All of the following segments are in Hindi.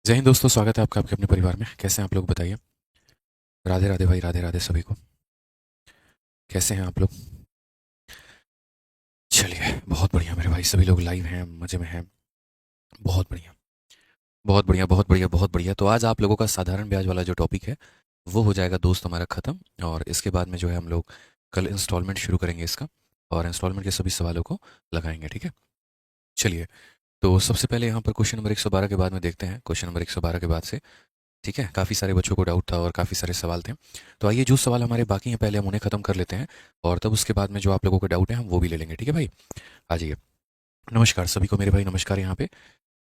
जय हिंद दोस्तों, स्वागत है आपका आपके अपने परिवार में। कैसे हैं आप लोग, बताइए। राधे राधे भाई, राधे राधे सभी को। कैसे हैं आप लोग? चलिए, बहुत बढ़िया मेरे भाई, सभी लोग लाइव हैं, मज़े में हैं। बहुत बढ़िया, बहुत बढ़िया, बहुत बढ़िया, बहुत बढ़िया। तो आज आप लोगों का साधारण ब्याज वाला जो टॉपिक है वो हो जाएगा दोस्त हमारा ख़त्म। और इसके बाद में जो है हम लोग कल इंस्टॉलमेंट शुरू करेंगे इसका, और इंस्टॉलमेंट के सभी सवालों को लगाएंगे, ठीक है। चलिए, तो सबसे पहले यहाँ पर क्वेश्चन नंबर 112 के बाद में देखते हैं। क्वेश्चन नंबर 112 के बाद से, ठीक है, काफ़ी सारे बच्चों को डाउट था और काफ़ी सारे सवाल थे। तो आइए, जो सवाल हमारे बाकी हैं पहले हम उन्हें ख़त्म कर लेते हैं, और तब उसके बाद में जो आप लोगों को डाउट है हम वो भी ले लेंगे, ठीक है भाई। आ जाइए। नमस्कार सभी को मेरे भाई, नमस्कार यहाँ पे।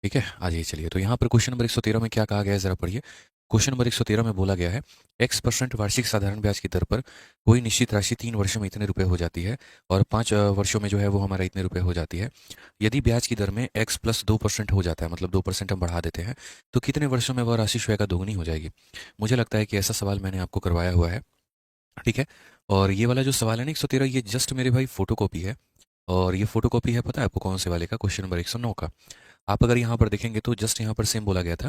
ठीक है, आ जाइए। चलिए, तो यहाँ पर क्वेश्चन नंबर 113 में क्या कहा गया है, ज़रा पढ़िए। क्वेश्चन नंबर 113 में बोला गया है, X% वार्षिक साधारण ब्याज की दर पर कोई निश्चित राशि 3 वर्षों में इतने रुपए हो जाती है, और 5 वर्षों में जो है वो हमारा इतने रुपए हो जाती है। यदि ब्याज की दर में X प्लस 2% हो जाता है, मतलब 2% हम बढ़ा देते हैं, तो कितने वर्षों में वह राशि स्वयं का दोगुनी हो जाएगी। मुझे लगता है कि ऐसा सवाल मैंने आपको करवाया हुआ है, ठीक है। और ये वाला जो सवाल है ना 113, ये जस्ट मेरे भाई फोटो कॉपी है। और ये फोटो कॉपी है, पता है आपको कौन से वाले का? क्वेश्चन नंबर 109 का। आप अगर यहाँ पर देखेंगे तो जस्ट यहाँ पर सेम बोला गया था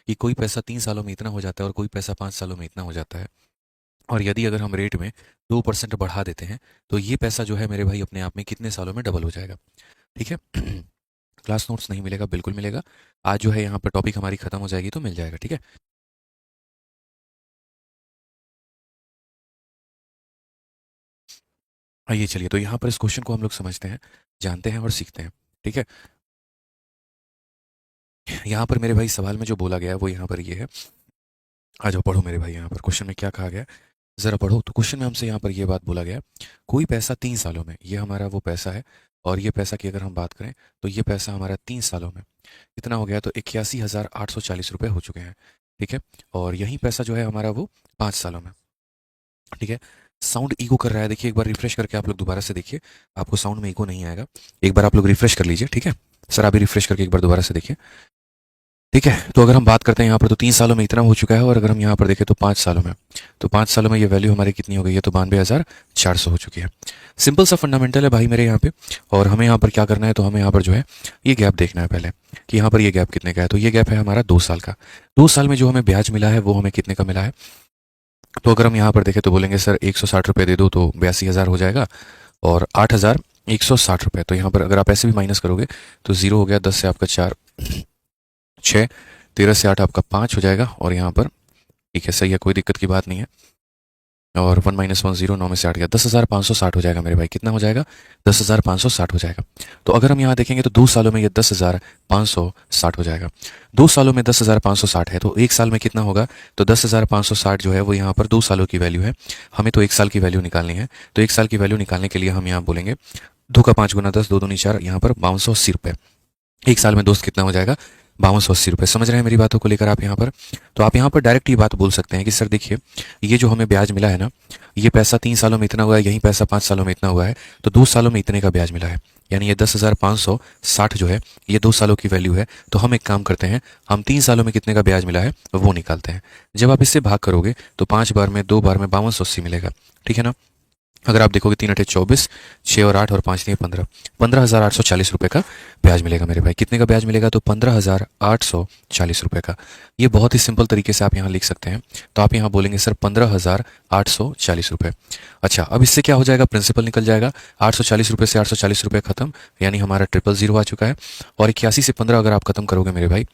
कि कोई पैसा 3 सालों में इतना हो जाता है और कोई पैसा 5 सालों में इतना हो जाता है। और यदि अगर हम रेट में 2% बढ़ा देते हैं तो ये पैसा जो है मेरे भाई अपने आप में कितने सालों में डबल हो जाएगा, ठीक है। क्लास नोट्स नहीं मिलेगा? बिल्कुल मिलेगा। आज जो है यहाँ पर टॉपिक हमारी खत्म हो जाएगी तो मिल जाएगा, ठीक है। आइए चलिए, तो यहाँ पर इस क्वेश्चन को हम लोग समझते हैं, जानते हैं और सीखते हैं, ठीक है। यहाँ पर मेरे भाई सवाल में जो बोला गया है वो यहाँ पर ये है। आ जाओ, पढ़ो मेरे भाई। यहाँ पर क्वेश्चन में क्या कहा गया है, ज़रा पढ़ो। तो क्वेश्चन में हमसे यहाँ पर ये बात बोला गया, कोई पैसा 3 सालों में, ये हमारा वो पैसा है। और ये पैसा की अगर हम बात करें तो ये पैसा हमारा 3 सालों में कितना हो गया, तो 81,840 रुपये हो चुके हैं, ठीक है। और यही पैसा जो है हमारा वो 5 सालों में, ठीक है। साउंड ईगो कर रहा है, देखिए एक बार रिफ्रेश करके आप लोग दोबारा से देखिए, आपको साउंड में ईगो नहीं आएगा। एक बार आप लोग रिफ्रेश कर लीजिए, ठीक है। सर आप भी रिफ्रेश करके एक बार दोबारा से देखिए, ठीक है। तो अगर हम बात करते हैं यहाँ पर तो 3 सालों में इतना हो चुका है, और अगर हम यहाँ पर देखें तो 5 सालों में, तो 5 सालों में ये वैल्यू हमारी कितनी हो गई है, तो 92,400 हो चुकी है। सिंपल सा फंडामेंटल है भाई मेरे यहाँ पे। और हमें यहाँ पर क्या करना है, तो हमें यहाँ पर जो है ये गैप देखना है पहले, कि यहाँ पर ये गैप कितने का है। तो ये गैप है हमारा 2 साल का। 2 साल में जो हमें ब्याज मिला है वो हमें कितने का मिला है, तो अगर हम यहाँ पर देखें तो बोलेंगे सर 160 रुपये दे दो तो 82,000 हो जाएगा, और 8,160 रुपये। तो यहाँ पर अगर आप ऐसे भी माइनस करोगे तो जीरो हो गया, 10 से आपका 4, 6, 13 से 8 आपका 5 हो जाएगा, और यहाँ पर ठीक है, सही है, कोई दिक्कत की बात नहीं है। और 1 - 1 0, 9 में से 8 गया, 10,560 हो जाएगा मेरे भाई। कितना हो जाएगा? 10,560 हो जाएगा। तो अगर हम यहाँ देखेंगे तो 2 सालों में ये 10,560 हो जाएगा। 2 सालों में 10,560 है, तो 1 साल में कितना होगा, तो 10,560 जो है वो यहाँ पर 2 सालों की वैल्यू है। हमें तो 1 साल की वैल्यू निकालनी है। तो 1 साल की वैल्यू निकालने के लिए हम यहाँ बोलेंगे 2 का 5 गुना 10, 2 दूनी 4, यहाँ पर 5280 रुपये। 1 साल में दोस्त कितना हो जाएगा? 5280 रुपये। समझ रहे हैं मेरी बातों को लेकर आप यहाँ पर? तो आप यहाँ पर डायरेक्ट ये बात बोल सकते हैं कि सर देखिए, ये जो हमें ब्याज मिला है ना, ये पैसा 3 सालों में इतना हुआ है, यही पैसा 5 सालों में इतना हुआ है, तो 2 सालों में इतने का ब्याज मिला है। यानी ये 10,560 जो है ये 2 सालों की वैल्यू है। तो हम एक काम करते हैं, हम 3 सालों में कितने का ब्याज मिला है वो निकालते हैं। जब आप इससे भाग करोगे तो 5 बार में, 2 बार में 5280 मिलेगा, ठीक है ना। अगर आप देखोगे 3 × 8 = 24, 6 और 8 और 5 नहीं 15, 15,840 रुपये का ब्याज मिलेगा मेरे भाई। कितने का ब्याज मिलेगा, तो 15,840 रुपये का। ये बहुत ही सिंपल तरीके से आप यहाँ लिख सकते हैं। तो आप यहाँ बोलेंगे सर 15,840 रुपये। अच्छा, अब इससे क्या हो जाएगा, प्रिंसिपल निकल जाएगा। 840 रुपये से 840 रुपये खत्म, यानी हमारा 000 आ चुका है। और 81 से 15 अगर आप खत्म करोगे मेरे भाई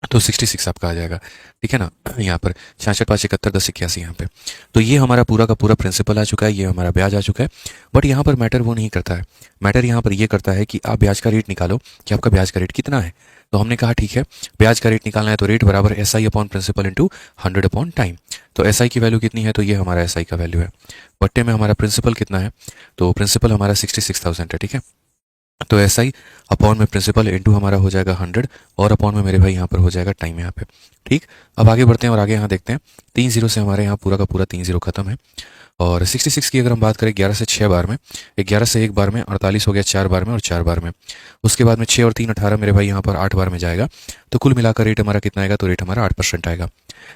तो 66 आपका आ जाएगा, ठीक है ना। यहाँ पर 66, 5, 71, 10, 81 यहाँ पे। तो ये हमारा पूरा का पूरा प्रिंसिपल आ चुका है, ये हमारा ब्याज आ चुका है। बट यहाँ पर मैटर वो नहीं करता है। मैटर यहाँ पर ये करता है कि आप ब्याज का रेट निकालो कि आपका ब्याज का रेट कितना है। तो हमने कहा ठीक है, ब्याज का रेट निकालना है तो रेट बराबर SI upon principal into 100 upon time. तो SI की वैल्यू कितनी है, तो ये हमारा SI का वैल्यू है। बट्टे में हमारा प्रिंसिपल कितना है, तो प्रिंसिपल हमारा 66,000 है, ठीक है। तो ऐसा ही अपॉन में प्रिंसिपल इंटू हमारा हो जाएगा 100, और अपॉन में मेरे भाई यहाँ पर हो जाएगा टाइम यहाँ पे, ठीक। अब आगे बढ़ते हैं और आगे यहाँ देखते हैं। 3 जीरो से हमारे यहाँ पूरा का पूरा 3 जीरो खत्म है। और 66 की अगर हम बात करें 11 से 6 बार में, 11 से 1 बार में, 48 हो गया 4 बार में और 4 बार में। उसके बाद में 6 और 3 18 मेरे भाई यहाँ पर 8 बार में जाएगा। तो कुल मिलाकर रेट हमारा कितना आएगा, तो रेट हमारा 8% आएगा।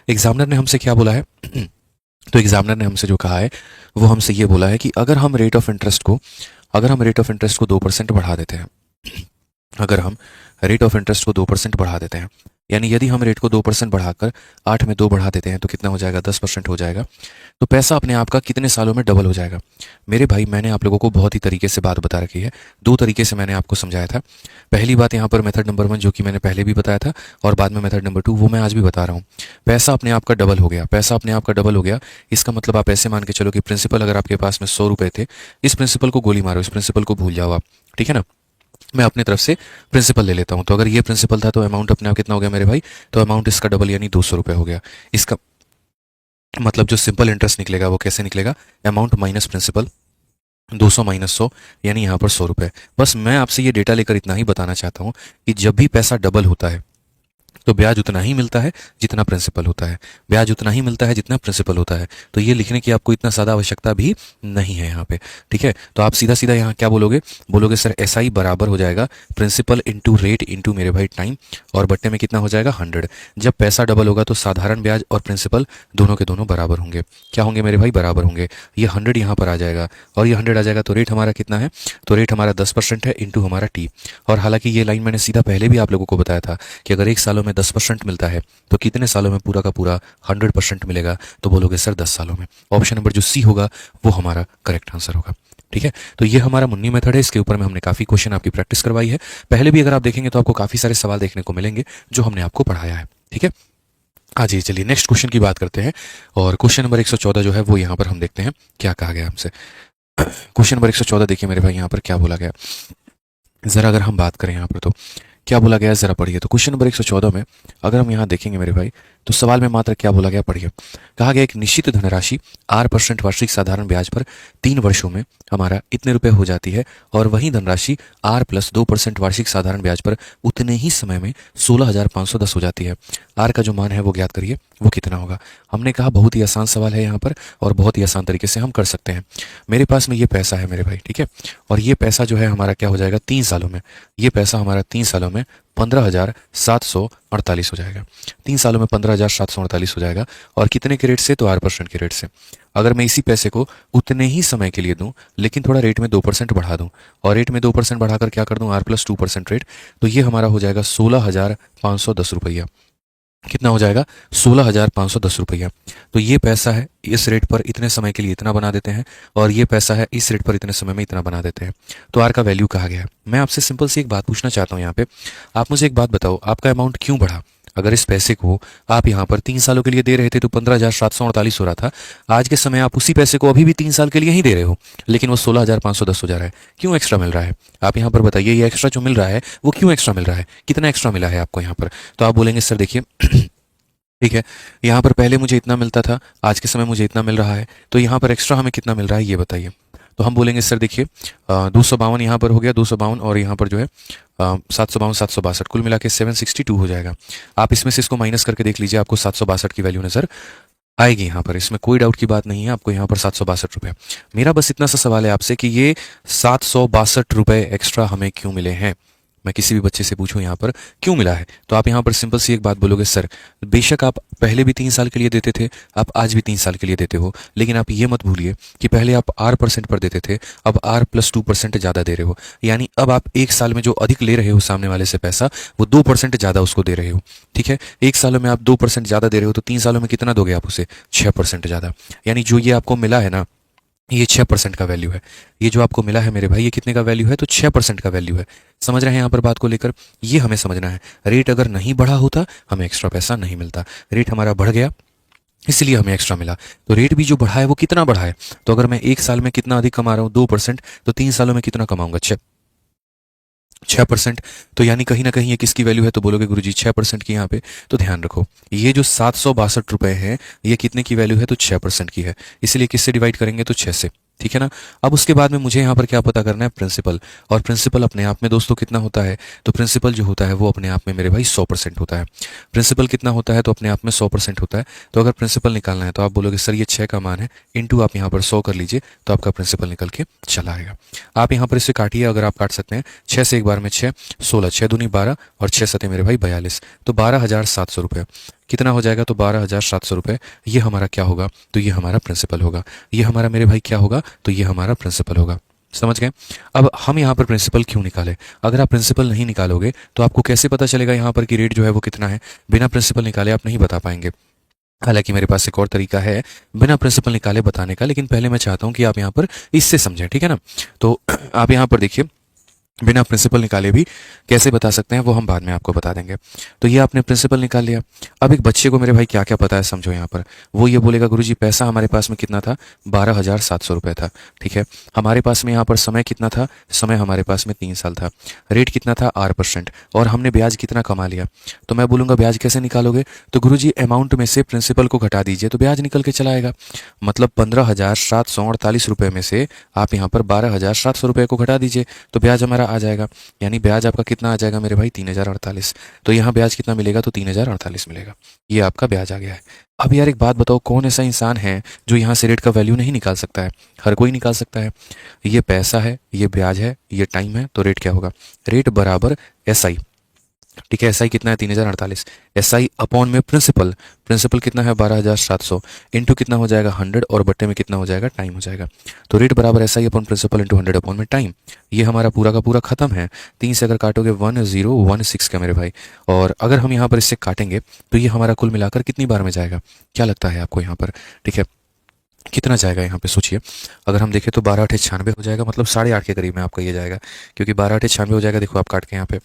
एग्जामिनर ने हमसे क्या बोला है तो एग्जामिनर ने हमसे जो कहा है वो हमसे ये बोला है कि अगर हम रेट ऑफ इंटरेस्ट को 2% बढ़ा देते हैं, अगर हम रेट ऑफ इंटरेस्ट को 2% बढ़ा देते हैं, यानी यदि हम रेट को 2% बढ़ाकर 8 में 2 बढ़ा देते हैं तो कितना हो जाएगा, 10% हो जाएगा। तो पैसा अपने आप का कितने सालों में डबल हो जाएगा। मेरे भाई मैंने आप लोगों को बहुत ही तरीके से बात बता रखी है, 2 तरीके से मैंने आपको समझाया था। पहली बात यहाँ पर मेथड नंबर 1 जो कि मैंने पहले भी बताया था, और बाद में मेथड नंबर 2 वो मैं आज भी बता रहा हूँ। पैसा अपने आप का डबल हो गया, पैसा अपने आप का डबल हो गया, इसका मतलब आप ऐसे मान के चलो कि प्रिंसिपल अगर आपके पास में 100 रुपए थे, इस प्रिंसिपल को गोली मारो, इस प्रिंसिपल को भूल जाओ आप, ठीक है ना। मैं अपनी तरफ से प्रिंसिपल ले लेता हूं, तो अगर ये प्रिंसिपल था तो अमाउंट अपने आप कितना हो गया मेरे भाई, तो अमाउंट इसका डबल यानी 200 रुपये हो गया। इसका मतलब जो सिंपल इंटरेस्ट निकलेगा वो कैसे निकलेगा, अमाउंट माइनस प्रिंसिपल, 200 माइनस 100 यानी यहाँ पर 100 रुपये। बस मैं आपसे ये डेटा लेकर इतना ही बताना चाहता हूँ कि जब भी पैसा डबल होता है तो ब्याज उतना ही मिलता है जितना प्रिंसिपल होता है, ब्याज उतना ही मिलता है जितना प्रिंसिपल होता है। तो ये लिखने की आपको इतना ज़्यादा आवश्यकता भी नहीं है यहाँ पे, ठीक है। तो आप सीधा सीधा यहाँ क्या बोलोगे, बोलोगे सर SI बराबर हो जाएगा प्रिंसिपल इंटू रेट इंटू मेरे भाई टाइम, और बट्टे में कितना हो जाएगा 100। जब पैसा डबल होगा तो साधारण ब्याज और प्रिंसिपल दोनों के दोनों बराबर होंगे। क्या होंगे मेरे भाई, बराबर होंगे। ये 100 यहाँ पर आ जाएगा और ये 100 आ जाएगा, तो रेट हमारा कितना है, तो रेट हमारा 10% है इंटू हमारा टी। और हालांकि ये लाइन मैंने सीधा पहले भी आप लोगों को बताया था कि अगर 1 सालों में 10% मिलता है तो कितने सालों में पूरा का पूरा 100% मिलेगा, तो बोलोगे सर 10 सालों में। ऑप्शन नंबर जो सी होगा वो हमारा करेक्ट आंसर होगा, ठीक है। तो ये हमारा मुन्नी मेथड है, इसके ऊपर में हमने काफी क्वेश्चन आपकी प्रैक्टिस करवाई है। पहले भी अगर आप देखेंगे तो आपको काफी सारे सवाल देखने को मिलेंगे जो हमने आपको पढ़ाया है, ठीक है। हाँ जी, चलिए नेक्स्ट क्वेश्चन की बात करते हैं। और क्वेश्चन नंबर 114 जो है वो यहाँ पर हम देखते हैं क्या कहा गया हमसे। क्वेश्चन नंबर 114 देखिए मेरे भाई, यहाँ पर क्या बोला गया, जरा अगर हम बात करें यहाँ पर तो क्या बोला गया है, जरा पढ़िए। तो क्वेश्चन नंबर 114 में अगर हम यहाँ देखेंगे मेरे भाई, तो सवाल में मात्र क्या बोला गया, पढ़िए। कहा गया एक निश्चित धनराशि 8% वार्षिक साधारण ब्याज पर 3 वर्षों में हमारा इतने रुपए हो जाती है, और वही धनराशि R प्लस 2% वार्षिक साधारण ब्याज पर उतने ही समय में 16,510 हो जाती है। R का जो मान है वो ज्ञात करिए, वो कितना होगा। हमने कहा बहुत ही आसान सवाल है यहाँ पर, और बहुत ही आसान तरीके से हम कर सकते हैं। मेरे पास में ये पैसा है मेरे भाई, ठीक है, और ये पैसा जो है हमारा क्या हो जाएगा 3 सालों में, ये पैसा हमारा 3 सालों में 15,748 हो जाएगा। 3 सालों में 15,748 हो जाएगा, और कितने के रेट से, तो 8% के रेट से। अगर मैं इसी पैसे को उतने ही समय के लिए दूं, लेकिन थोड़ा रेट में 2% बढ़ा दूं, और रेट में 2% बढ़ाकर क्या कर दूं, R प्लस 2% रेट, तो ये हमारा हो जाएगा 16,510 रुपया। कितना हो जाएगा, 16,510 रुपया। तो ये पैसा है, इस रेट पर इतने समय के लिए इतना बना देते हैं, और ये पैसा है इस रेट पर इतने समय में इतना बना देते हैं। तो आर का वैल्यू कहा गया है। मैं आपसे सिंपल सी एक बात पूछना चाहता हूँ यहाँ पे, आप मुझे एक बात बताओ, आपका अमाउंट क्यों बढ़ा। अगर इस पैसे को आप यहाँ पर 3 सालों के लिए दे रहे थे तो 15,748 हो रहा था, आज के समय आप उसी पैसे को अभी भी 3 साल के लिए ही दे रहे हो, लेकिन वो 16,510 हो जा रहा है। क्यों एक्स्ट्रा मिल रहा है, आप यहाँ पर बताइए। ये एक्स्ट्रा जो मिल रहा है वो क्यों एक्स्ट्रा मिल रहा है, कितना एक्स्ट्रा मिला है आपको यहाँ पर। तो आप बोलेंगे सर देखिए ठीक है, यहाँ पर पहले मुझे इतना मिलता था, आज के समय मुझे इतना मिल रहा है, तो यहाँ पर एक्स्ट्रा हमें कितना मिल रहा है ये बताइए। तो हम बोलेंगे सर देखिए 252 यहाँ पर हो गया, 252, और यहाँ पर जो है 752 762, कुल मिला के 762 हो जाएगा। आप इसमें से इसको माइनस करके देख लीजिए, आपको 762 की वैल्यू नजर आएगी यहाँ पर, इसमें कोई डाउट की बात नहीं है। आपको यहाँ पर 762 रुपये। मेरा बस इतना सा सवाल है आपसे कि ये 762 रुपये एक्स्ट्रा हमें क्यों मिले हैं। मैं किसी भी बच्चे से पूछूं यहाँ पर क्यों मिला है, तो आप यहाँ पर सिंपल सी एक बात बोलोगे, सर बेशक आप पहले भी 3 साल के लिए देते थे, आप आज भी 3 साल के लिए देते हो, लेकिन आप ये मत भूलिए कि पहले आप R% पर देते थे, अब R प्लस 2% ज़्यादा दे रहे हो। यानी अब आप 1 साल में जो अधिक ले रहे हो सामने वाले से पैसा, वो 2% ज़्यादा उसको दे रहे हो, ठीक है। 1 सालों में आप 2% ज़्यादा दे रहे हो, तो 3 सालों में कितना दोगे आप उसे, 6% ज़्यादा। यानी जो ये आपको मिला है ना, ये 6% का वैल्यू है। ये जो आपको मिला है मेरे भाई, ये कितने का वैल्यू है, तो 6% का वैल्यू है। समझ रहे हैं यहाँ पर बात को लेकर, ये हमें समझना है। रेट अगर नहीं बढ़ा होता हमें एक्स्ट्रा पैसा नहीं मिलता, रेट हमारा बढ़ गया इसलिए हमें एक्स्ट्रा मिला। तो रेट भी जो बढ़ा है वो कितना बढ़ा है, तो अगर मैं 1 साल में कितना अधिक कमा रहा हूँ 2%, तो 3 सालों में कितना कमाऊंगा, 6%। तो यानी कहीं ना कहीं ये किसकी वैल्यू है, तो बोलोगे गुरुजी 6% की। यहाँ पे तो ध्यान रखो, ये जो 762 रुपए है ये कितने की वैल्यू है, तो 6% की है, इसलिए किससे डिवाइड करेंगे, तो 6 से, ठीक है ना। अब उसके बाद में मुझे यहाँ पर क्या पता करना है, प्रिंसिपल। और प्रिंसिपल अपने आप में दोस्तों कितना होता है, तो प्रिंसिपल जो होता है वो अपने आप में मेरे भाई 100% होता है। प्रिंसिपल कितना होता है, तो अपने आप में 100% होता है। तो अगर प्रिंसिपल निकालना है तो आप बोलोगे सर ये 6 का मान है, इंटू आप यहाँ पर 100 कर लीजिए, तो आपका प्रिंसिपल निकल के चला आएगा। आप यहाँ पर इसे काटिए, अगर आप काट सकते हैं 6 से एक बार में 6, 16, 6 दूनी 12, और 6 सते मेरे भाई 42, तो 12,700 रुपये कितना हो जाएगा, तो 12,700 रुपये। ये हमारा क्या होगा, तो ये हमारा प्रिंसिपल होगा। ये हमारा मेरे भाई क्या होगा, तो ये हमारा प्रिंसिपल होगा। समझ गए? अब हम यहाँ पर प्रिंसिपल क्यों निकाले? अगर आप प्रिंसिपल नहीं निकालोगे तो आपको कैसे पता चलेगा यहाँ पर कि रेट जो है वो कितना है? बिना प्रिंसिपल निकाले आप नहीं बता पाएंगे। हालांकि मेरे पास एक और तरीका है बिना प्रिंसिपल निकाले बताने का, लेकिन पहले मैं चाहता हूं कि आप यहाँ पर इससे समझें, ठीक है ना? तो आप यहाँ पर देखिए, बिना प्रिंसिपल निकाले भी कैसे बता सकते हैं वो हम बाद में आपको बता देंगे। तो ये आपने प्रिंसिपल निकाल लिया। अब एक बच्चे को मेरे भाई क्या क्या पता है समझो यहाँ पर। वो ये बोलेगा गुरुजी पैसा हमारे पास में कितना था, 12,700 रुपये था। ठीक है, हमारे पास में यहाँ पर समय कितना था, समय हमारे पास में 3 साल था। रेट कितना था, 8%, और हमने ब्याज कितना कमा लिया। तो मैं बोलूँगा ब्याज कैसे निकालोगे? तो गुरुजी अमाउंट में से प्रिंसिपल को घटा दीजिए तो ब्याज निकल के चला आएगा। मतलब 15,748 रुपये में से आप यहाँ पर 12,700 रुपये को घटा दीजिए तो ब्याज हमारा आ जाएगा। यानी ब्याज आपका कितना आ जाएगा मेरे भाई, 3,048। तो यहाँ ब्याज कितना मिलेगा, तो 3,048 मिलेगा। ये आपका ब्याज आ गया है। अब यार एक बात बताओ, कौन ऐसा इंसान है जो यहाँ से रेट का वैल्यू नहीं निकाल सकता है? हर कोई निकाल सकता है। ये पैसा है, ये ब्याज है, ये टाइम है, तो रेट क्या होगा? रेट बराबर SI। ठीक है, SI कितना है, 3,048। SI अपॉन में प्रिंसिपल, प्रिंसिपल कितना है, 12,700, इंटू कितना हो जाएगा, 100, और बट्टे में कितना हो जाएगा, टाइम हो जाएगा। तो रेट बराबर SI upon principal into 100 upon में टाइम। ये हमारा पूरा का पूरा खत्म है। 3 से अगर काटोगे 1016 का मेरे भाई, और अगर हम यहाँ पर इससे काटेंगे तो ये हमारा कुल मिलाकर कितनी बार में जाएगा, क्या लगता है आपको यहाँ पर? ठीक है, कितना जाएगा यहाँ पे सोचिए। अगर हम देखें तो 12×8 = 96 हो जाएगा, मतलब 8.5 के करीब में आपका ये जाएगा, क्योंकि 12×8 = 96 हो जाएगा। देखो आप काट के यहाँ पे,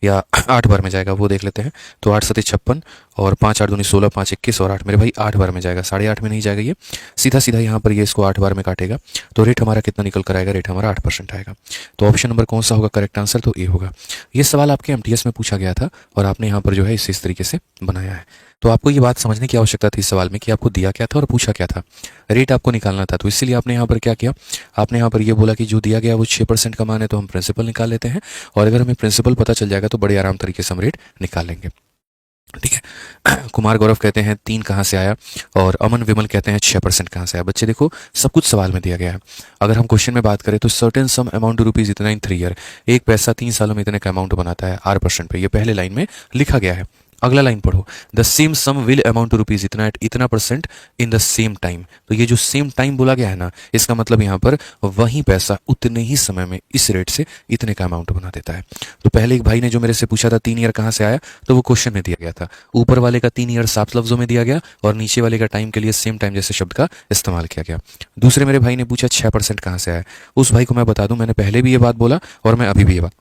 या 8 बार में जाएगा वो देख लेते हैं। तो 8×7 = 56, और 5×8 = 16, 5×21 और 8 मेरे भाई 8 बार में जाएगा, 8.5 में नहीं जाएगा। ये सीधा सीधा यहाँ पर ये इसको 8 बार में काटेगा तो रेट हमारा कितना निकल कर आएगा, रेट हमारा 8% आएगा। तो ऑप्शन नंबर कौन सा होगा करेक्ट आंसर? तो ए होगा। ये सवाल आपके MTS में पूछा गया था और आपने यहाँ पर जो है इस तरीके से बनाया है। तो आपको ये बात समझने की आवश्यकता थी इस सवाल में कि आपको दिया क्या था और पूछा क्या था। रेट आपको निकालना था, तो इसीलिए आपने यहाँ पर क्या किया, आपने यहाँ पर ये बोला कि जो दिया गया वो 6% का मान है तो हम प्रिंसिपल निकाल लेते हैं, और अगर हमें प्रिंसिपल पता चल जाएगा तो बड़े आराम तरीके से हम रेट निकाल लेंगे। ठीक है। कुमार गौरव कहते हैं 3 कहाँ से आया, और अमन विमल कहते हैं 6% कहाँ से आया। बच्चे देखो सब कुछ सवाल में दिया गया है। अगर हम क्वेश्चन में बात करें तो सर्टेन सम अमाउंट रुपीज इतना इन 3 ईयर, एक पैसा 3 सालों में इतने का अमाउंट बनाता है 8% पे, ये पहले लाइन में लिखा गया है। अगला लाइन पढ़ो, the same sum will amount to rupees इतना एट इतना percent in the same time. तो ये जो सेम टाइम बोला गया है ना, इसका मतलब यहाँ पर वही पैसा उतने ही समय में इस रेट से इतने का अमाउंट बना देता है। तो पहले एक भाई ने जो मेरे से पूछा था 3 ईयर कहाँ से आया, तो वो क्वेश्चन में दिया गया था। ऊपर वाले का 3 ईयर 7 लफ्जों में दिया गया, और नीचे वाले का टाइम के लिए सेम टाइम जैसे शब्द का इस्तेमाल किया गया। दूसरे मेरे भाई ने पूछा 6% कहाँ से आया। उस भाई को मैं बता दूं, मैंने पहले भी ये बात बोला और मैं अभी भी ये बात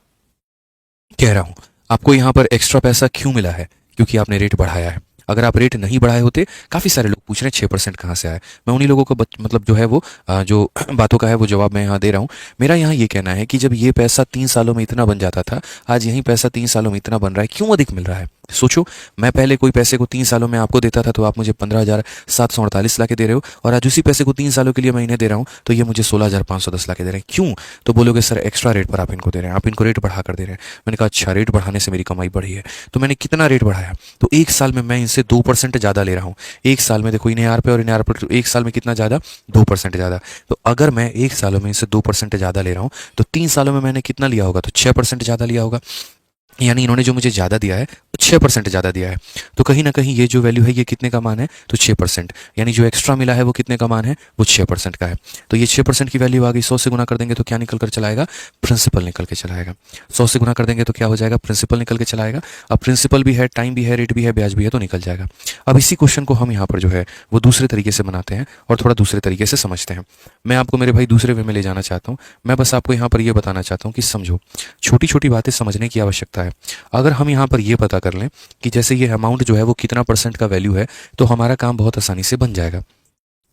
कह रहा हूं। आपको यहाँ पर एक्स्ट्रा पैसा क्यों मिला है? क्योंकि आपने रेट बढ़ाया है। अगर आप रेट नहीं बढ़ाए होते, काफ़ी सारे लोग पूछ रहे हैं 6% कहाँ से आया, मैं उन्हीं लोगों को मतलब जो है वो जो बातों का है वो जवाब मैं यहाँ दे रहा हूँ। मेरा यहाँ ये कहना है कि जब ये पैसा 3 सालों में इतना बन जाता था, आज यही पैसा 3 सालों में इतना बन रहा है, क्यों अधिक मिल रहा है? सोचो, मैं पहले कोई पैसे को 3 सालों में आपको देता था तो आप मुझे 15,748 ला के दे रहे हो, और आज उसी पैसे को 3 सालों के लिए मैं इन्हें दे रहा हूँ तो ये मुझे 16,510 ला के दे रहे हैं। क्यों? तो बोलोगे सर एक्स्ट्रा रेट पर आप इनको दे रहे हैं, आप इनको रेट बढ़ा कर दे रहे हैं। मैंने कहा अच्छा, रेट बढ़ाने से मेरी कमाई बढ़ी है। तो मैंने कितना रेट बढ़ाया? तो 1 साल में मैं इनसे 2% ज़्यादा ले रहा हूँ। 1 साल में देखो, इन्हें आर पे और इन्हें आर पे, 1 साल में कितना ज़्यादा, 2% ज़्यादा। तो अगर मैं 1 सालों में इनसे 2% ज़्यादा ले रहा हूँ तो 3 सालों में मैंने कितना लिया होगा, तो 6% ज़्यादा लिया होगा। यानी इन्होंने जो मुझे ज़्यादा दिया है 6% ज़्यादा दिया है। तो कहीं ना कहीं ये जो वैल्यू है ये कितने का मान है, तो 6%। यानी जो एक्स्ट्रा मिला है वो कितने का मान है, वो 6% का है। तो ये 6% की वैल्यू आ गई। 100 से गुना कर देंगे तो क्या निकल कर चलाएगा, प्रिंसिपल निकल के चलाएगा। 100 से गुना कर देंगे तो क्या हो जाएगा, प्रिंसिपल निकल के चलाएगा। अब प्रिंसिपल भी है, टाइम भी है, रेट भी है, ब्याज भी है, तो निकल जाएगा। अब इसी क्वेश्चन को हम यहाँ पर जो है वो दूसरे तरीके से बनाते हैं और थोड़ा दूसरे तरीके से समझते हैं। मैं आपको मेरे भाई दूसरे वे में ले जाना चाहता हूँ। मैं बस आपको यहाँ पर ये बताना चाहता हूँ कि समझो, छोटी छोटी बातें समझने की आवश्यकता है। अगर हम यहाँ पर ये पता कर लें कि जैसे ये अमाउंट जो है वो कितना % का वैल्यू है, तो हमारा काम बहुत आसानी से बन जाएगा।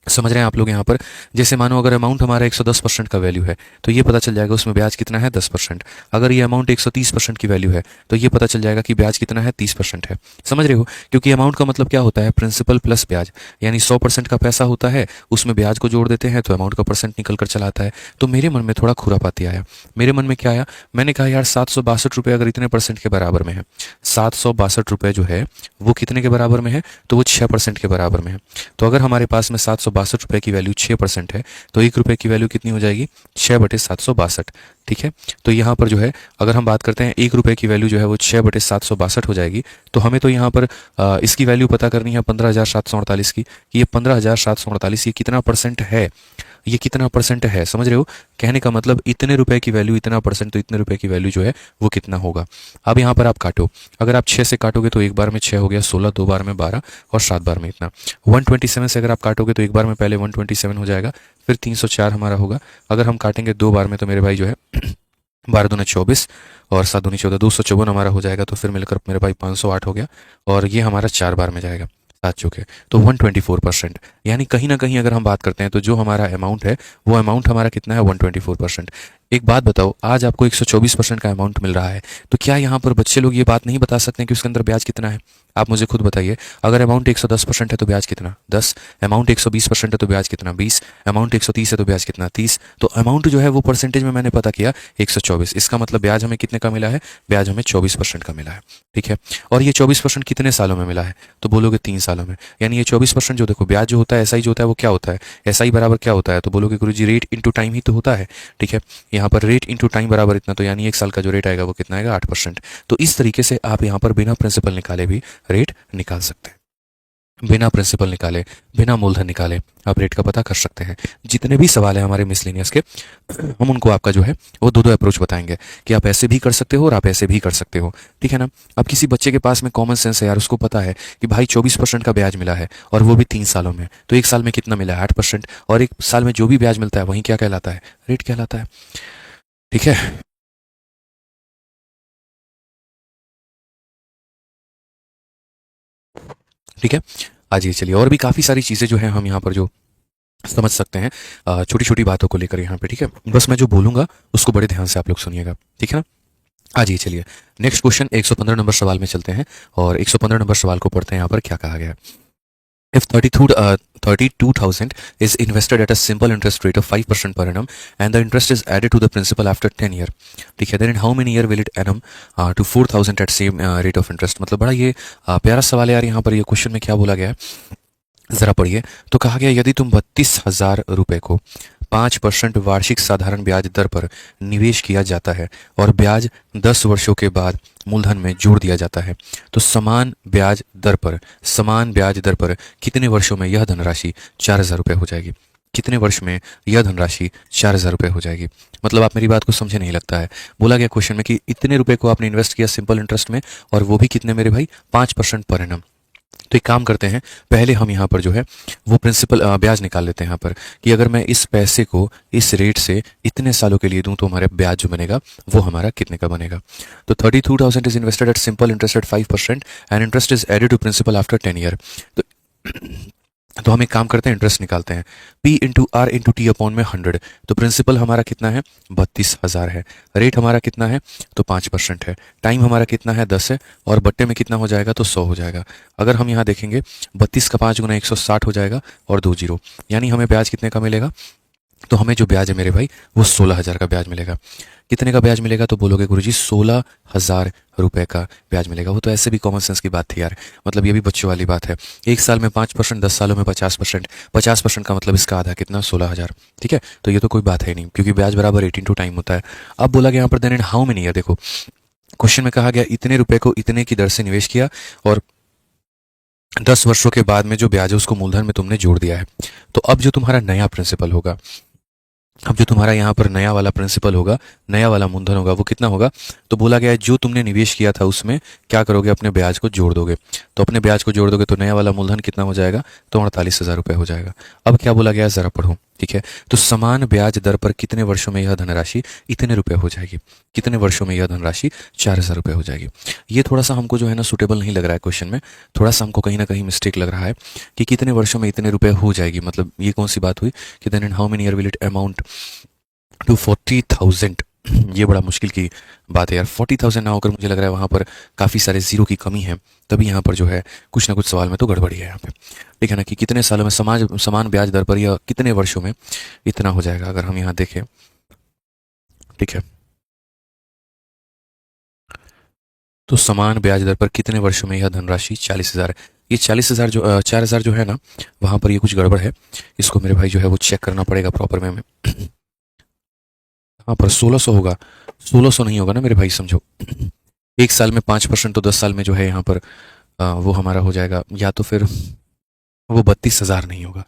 समझ रहे हैं आप लोग यहाँ पर? जैसे मानो अगर अमाउंट हमारा 110% का वैल्यू है तो ये पता चल जाएगा उसमें ब्याज कितना है, 10%। अगर ये अमाउंट 130% की वैल्यू है तो ये पता चल जाएगा कि ब्याज कितना है, 30% है। समझ रहे हो? क्योंकि अमाउंट का मतलब क्या होता है, प्रिंसिपल प्लस ब्याज। यानी 100% का पैसा होता है, उसमें ब्याज को जोड़ देते हैं तो अमाउंट का परसेंट निकल कर चला आता है। तो मेरे मन में थोड़ा खुरापाती आया। मेरे मन में क्या आया, मैंने कहा यार 762 अगर इतने % के बराबर में है, 762 जो है वो कितने के बराबर में है, तो वो 6% के बराबर में है। तो अगर हमारे पास में 762 की वैल्यू 6% है तो 1 रुपये की वैल्यू कितनी हो जाएगी, 6/762। ठीक है, तो यहाँ पर जो है अगर हम बात करते हैं 1 रुपये की वैल्यू जो है वो 6/762 हो जाएगी। तो हमें तो यहाँ पर इसकी वैल्यू पता करनी है 15,748 की, कि ये 15,748 ये कितना % है। ये कितना परसेंट है, समझ रहे हो? कहने का मतलब इतने रुपए की वैल्यू इतना परसेंट, तो इतने रुपए की वैल्यू जो है वो कितना होगा। अब यहाँ पर आप काटो, अगर आप 6 से काटोगे तो एक बार में 6 हो गया, 16, दो बार में 12 और 7 बार में इतना। 127 से अगर आप काटोगे तो एक बार में पहले 127 हो जाएगा, फिर 304 हमारा होगा। अगर हम काटेंगे दो बार में तो मेरे भाई जो है 12 दूनी 24 और 7 दूनी 14, 254 हमारा हो जाएगा। तो फिर मिलकर मेरे भाई 508 हो गया, और ये हमारा 4 बार में जाएगा, 7 चौके तो 124%। यानी कहीं ना कहीं अगर हम बात करते हैं तो जो हमारा अमाउंट है वो अमाउंट हमारा कितना है, 124%। एक बात बताओ, आज आपको 124% का अमाउंट मिल रहा है, तो क्या यहाँ पर बच्चे लोग ये बात नहीं बता सकते हैं कि उसके अंदर ब्याज कितना है? आप मुझे खुद बताइए। अगर अमाउंट 110% है तो ब्याज कितना, 10। अमाउंट 120% है तो ब्याज कितना, 20। अमाउंट 130 है तो ब्याज कितना, 30। तो अमाउंट जो है वो परसेंटेज में मैंने पता किया 124। इसका मतलब ब्याज हमें कितने का मिला है, ब्याज हमें 24% का मिला है। ठीक है, और ये 24% कितने सालों में मिला है, तो बोलोगे 3 सालों में। यानी ये 24% जो देखो ब्याज जो होता है, एसआई जो होता है वो क्या होता है, एसआई बराबर क्या होता है, तो बोलोगे गुरुजी रेट इंटू टाइम ही तो होता है। ठीक है, यहाँ पर रेट इंटू टाइम बराबर इतना, तो यानी एक साल का जो रेट आएगा वो कितना आएगा, 8%। तो इस तरीके से आप यहाँ पर बिना प्रिंसिपल निकाले भी रेट निकाल सकते हैं। बिना प्रिंसिपल निकाले, बिना मूलधन निकाले आप रेट का पता कर सकते हैं। जितने भी सवाल हैं हमारे मिसलेनियस के, हम उनको आपका जो है वो दो दो अप्रोच बताएंगे कि आप ऐसे भी कर सकते हो और आप ऐसे भी कर सकते हो। ठीक है ना? अब किसी बच्चे के पास में कॉमन सेंस है यार, उसको पता है कि भाई 24% का ब्याज मिला है और वो भी 3 सालों में, तो एक साल में कितना मिला है, 8%। और एक साल में जो भी ब्याज मिलता है वही क्या कहलाता है, रेट कहलाता है। ठीक है, ठीक है। आज ये चलिए, और भी काफ़ी सारी चीज़ें जो है हम यहाँ पर जो समझ सकते हैं छोटी छोटी बातों को लेकर यहाँ पे। ठीक है, बस मैं जो बोलूंगा उसको बड़े ध्यान से आप लोग सुनिएगा। ठीक है ना? आज ये चलिए, नेक्स्ट क्वेश्चन 115 नंबर सवाल में चलते हैं, और 115 नंबर सवाल को पढ़ते हैं। यहाँ पर क्या कहा गया है? If 32,000 is invested at a simple interest rate of 5% per annum and the interest is added to the principal after 10 year, ठीक है, then in how many year will it annum to 4,000 at same rate of interest? मतलब बड़ा ये प्यारा सवाल है यार। यहाँ पर ये क्वेश्चन में क्या बोला गया है जरा पढ़िए। तो कहा गया यदि तुम 32,000 रुपए को 5% वार्षिक साधारण ब्याज दर पर निवेश किया जाता है और ब्याज 10 वर्षों के बाद मूलधन में जोड़ दिया जाता है, तो समान ब्याज दर पर कितने वर्षों में यह धनराशि 4,000 रुपये हो जाएगी? कितने वर्ष में यह धनराशि 4,000 रुपये हो जाएगी? मतलब आप मेरी बात को समझे नहीं लगता है। बोला गया क्वेश्चन में कि इतने रुपए को आपने इन्वेस्ट किया सिंपल इंटरेस्ट में, और वो भी कितने मेरे भाई, 5% पर एनम। तो एक काम करते हैं, पहले हम यहाँ पर जो है वो प्रिंसिपल ब्याज निकाल लेते हैं यहाँ पर, कि अगर मैं इस पैसे को इस रेट से इतने सालों के लिए दूं तो हमारे ब्याज जो बनेगा वो हमारा कितने का बनेगा। तो 32,000 is invested at simple interest at 5% and interest is added to principal after 10 year. तो हम एक काम करते हैं, इंटरेस्ट निकालते हैं। P into r into t upon में 100। तो प्रिंसिपल हमारा कितना है, 32,000 है। रेट हमारा कितना है, तो 5% है। टाइम हमारा कितना है, 10 है। और बट्टे में कितना हो जाएगा, तो 100 हो जाएगा। अगर हम यहाँ देखेंगे 32 का 5 गुना 160 हो जाएगा और 2 जीरो, यानी हमें ब्याज कितने का मिलेगा, तो हमें जो ब्याज है मेरे भाई वो 16,000 का ब्याज मिलेगा। कितने का ब्याज मिलेगा, तो बोलोगे गुरुजी 16,000 रुपए का ब्याज मिलेगा। वो तो ऐसे भी कॉमन सेंस की बात थी यार, मतलब ये भी बच्चों वाली बात है। एक साल में 5%, 10 सालों में 50%। 50% का मतलब इसका आधा कितना, 16,000। ठीक है, तो ये तो कोई बात है नहीं, क्योंकि ब्याज बराबर 18 टू टाइम होता है। अब बोला गया यहाँ पर then in how many year, देखो क्वेश्चन में कहा गया इतने रुपए को इतने की दर से निवेश किया और 10 वर्षों के बाद में जो ब्याज है उसको मूलधन में तुमने जोड़ दिया है। तो अब जो तुम्हारा नया प्रिंसिपल होगा, अब जो तुम्हारा यहाँ पर नया वाला प्रिंसिपल होगा, नया वाला मूलधन होगा, वो कितना होगा, तो बोला गया है जो तुमने निवेश किया था उसमें क्या करोगे, अपने ब्याज को जोड़ दोगे। तो अपने ब्याज को जोड़ दोगे तो नया वाला मूलधन कितना हो जाएगा, तो 48,000 रुपये हो जाएगा। अब क्या बोला गया है जरा पढ़ो। ठीक है, तो समान ब्याज दर पर कितने वर्षों में यह धनराशि इतने रुपए हो जाएगी, कितने वर्षों में यह धनराशि 4,000 रुपये हो जाएगी। ये थोड़ा सा हमको जो है ना सुटेबल नहीं लग रहा है क्वेश्चन में, थोड़ा सा हमको कहीं ना कहीं मिस्टेक लग रहा है कि कितने वर्षों में इतने रुपए हो जाएगी। मतलब ये कौन सी बात हुई कि then in how many year will it amount to 40,000। ये बड़ा मुश्किल की बात है यार। 40,000 ना होकर मुझे लग रहा है वहाँ पर काफ़ी सारे जीरो की कमी है, तभी यहाँ पर जो है कुछ ना कुछ सवाल में तो गड़बड़ी है यहाँ पे। ठीक है ना, कि कितने सालों में समान ब्याज दर पर या कितने वर्षों में इतना हो जाएगा। अगर हम यहाँ देखें, ठीक है, तो समान ब्याज दर पर कितने वर्षों में यह धनराशि 40,000 है। ये 40,000 जो 4,000 जो है ना, वहाँ पर ये कुछ गड़बड़ है। इसको मेरे भाई जो है वो चेक करना पड़ेगा प्रॉपर में। हाँ पर 1600 होगा, 1600 नहीं होगा ना मेरे भाई, समझो। एक साल में 5%, तो 10 साल में जो है यहाँ पर वो हमारा हो जाएगा, या तो फिर वो 32,000 नहीं होगा,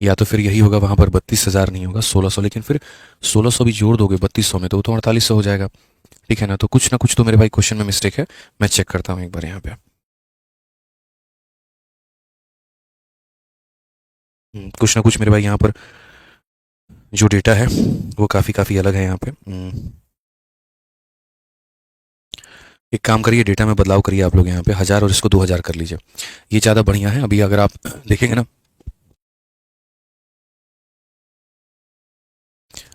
या तो फिर यही होगा, वहाँ पर 32,000 नहीं होगा, 1600, लेकिन फिर 1600 भी जोड़ दोगे 3200 में तो वो तो 4800 हो जाएगा। ठीक है ना, तो कुछ ना कुछ तो मेरे भाई क्वेश्चन में मिस्टेक है। मैं चेक करता हूँ एक बार यहाँ पे। कुछ ना कुछ मेरे भाई यहाँ पर जो डेटा है वो काफ़ी काफ़ी अलग है यहाँ पे। एक काम करिए, डेटा में बदलाव करिए आप लोग यहाँ पे, 1000 और इसको 2000 कर लीजिए, ये ज़्यादा बढ़िया है। अभी अगर आप देखेंगे ना,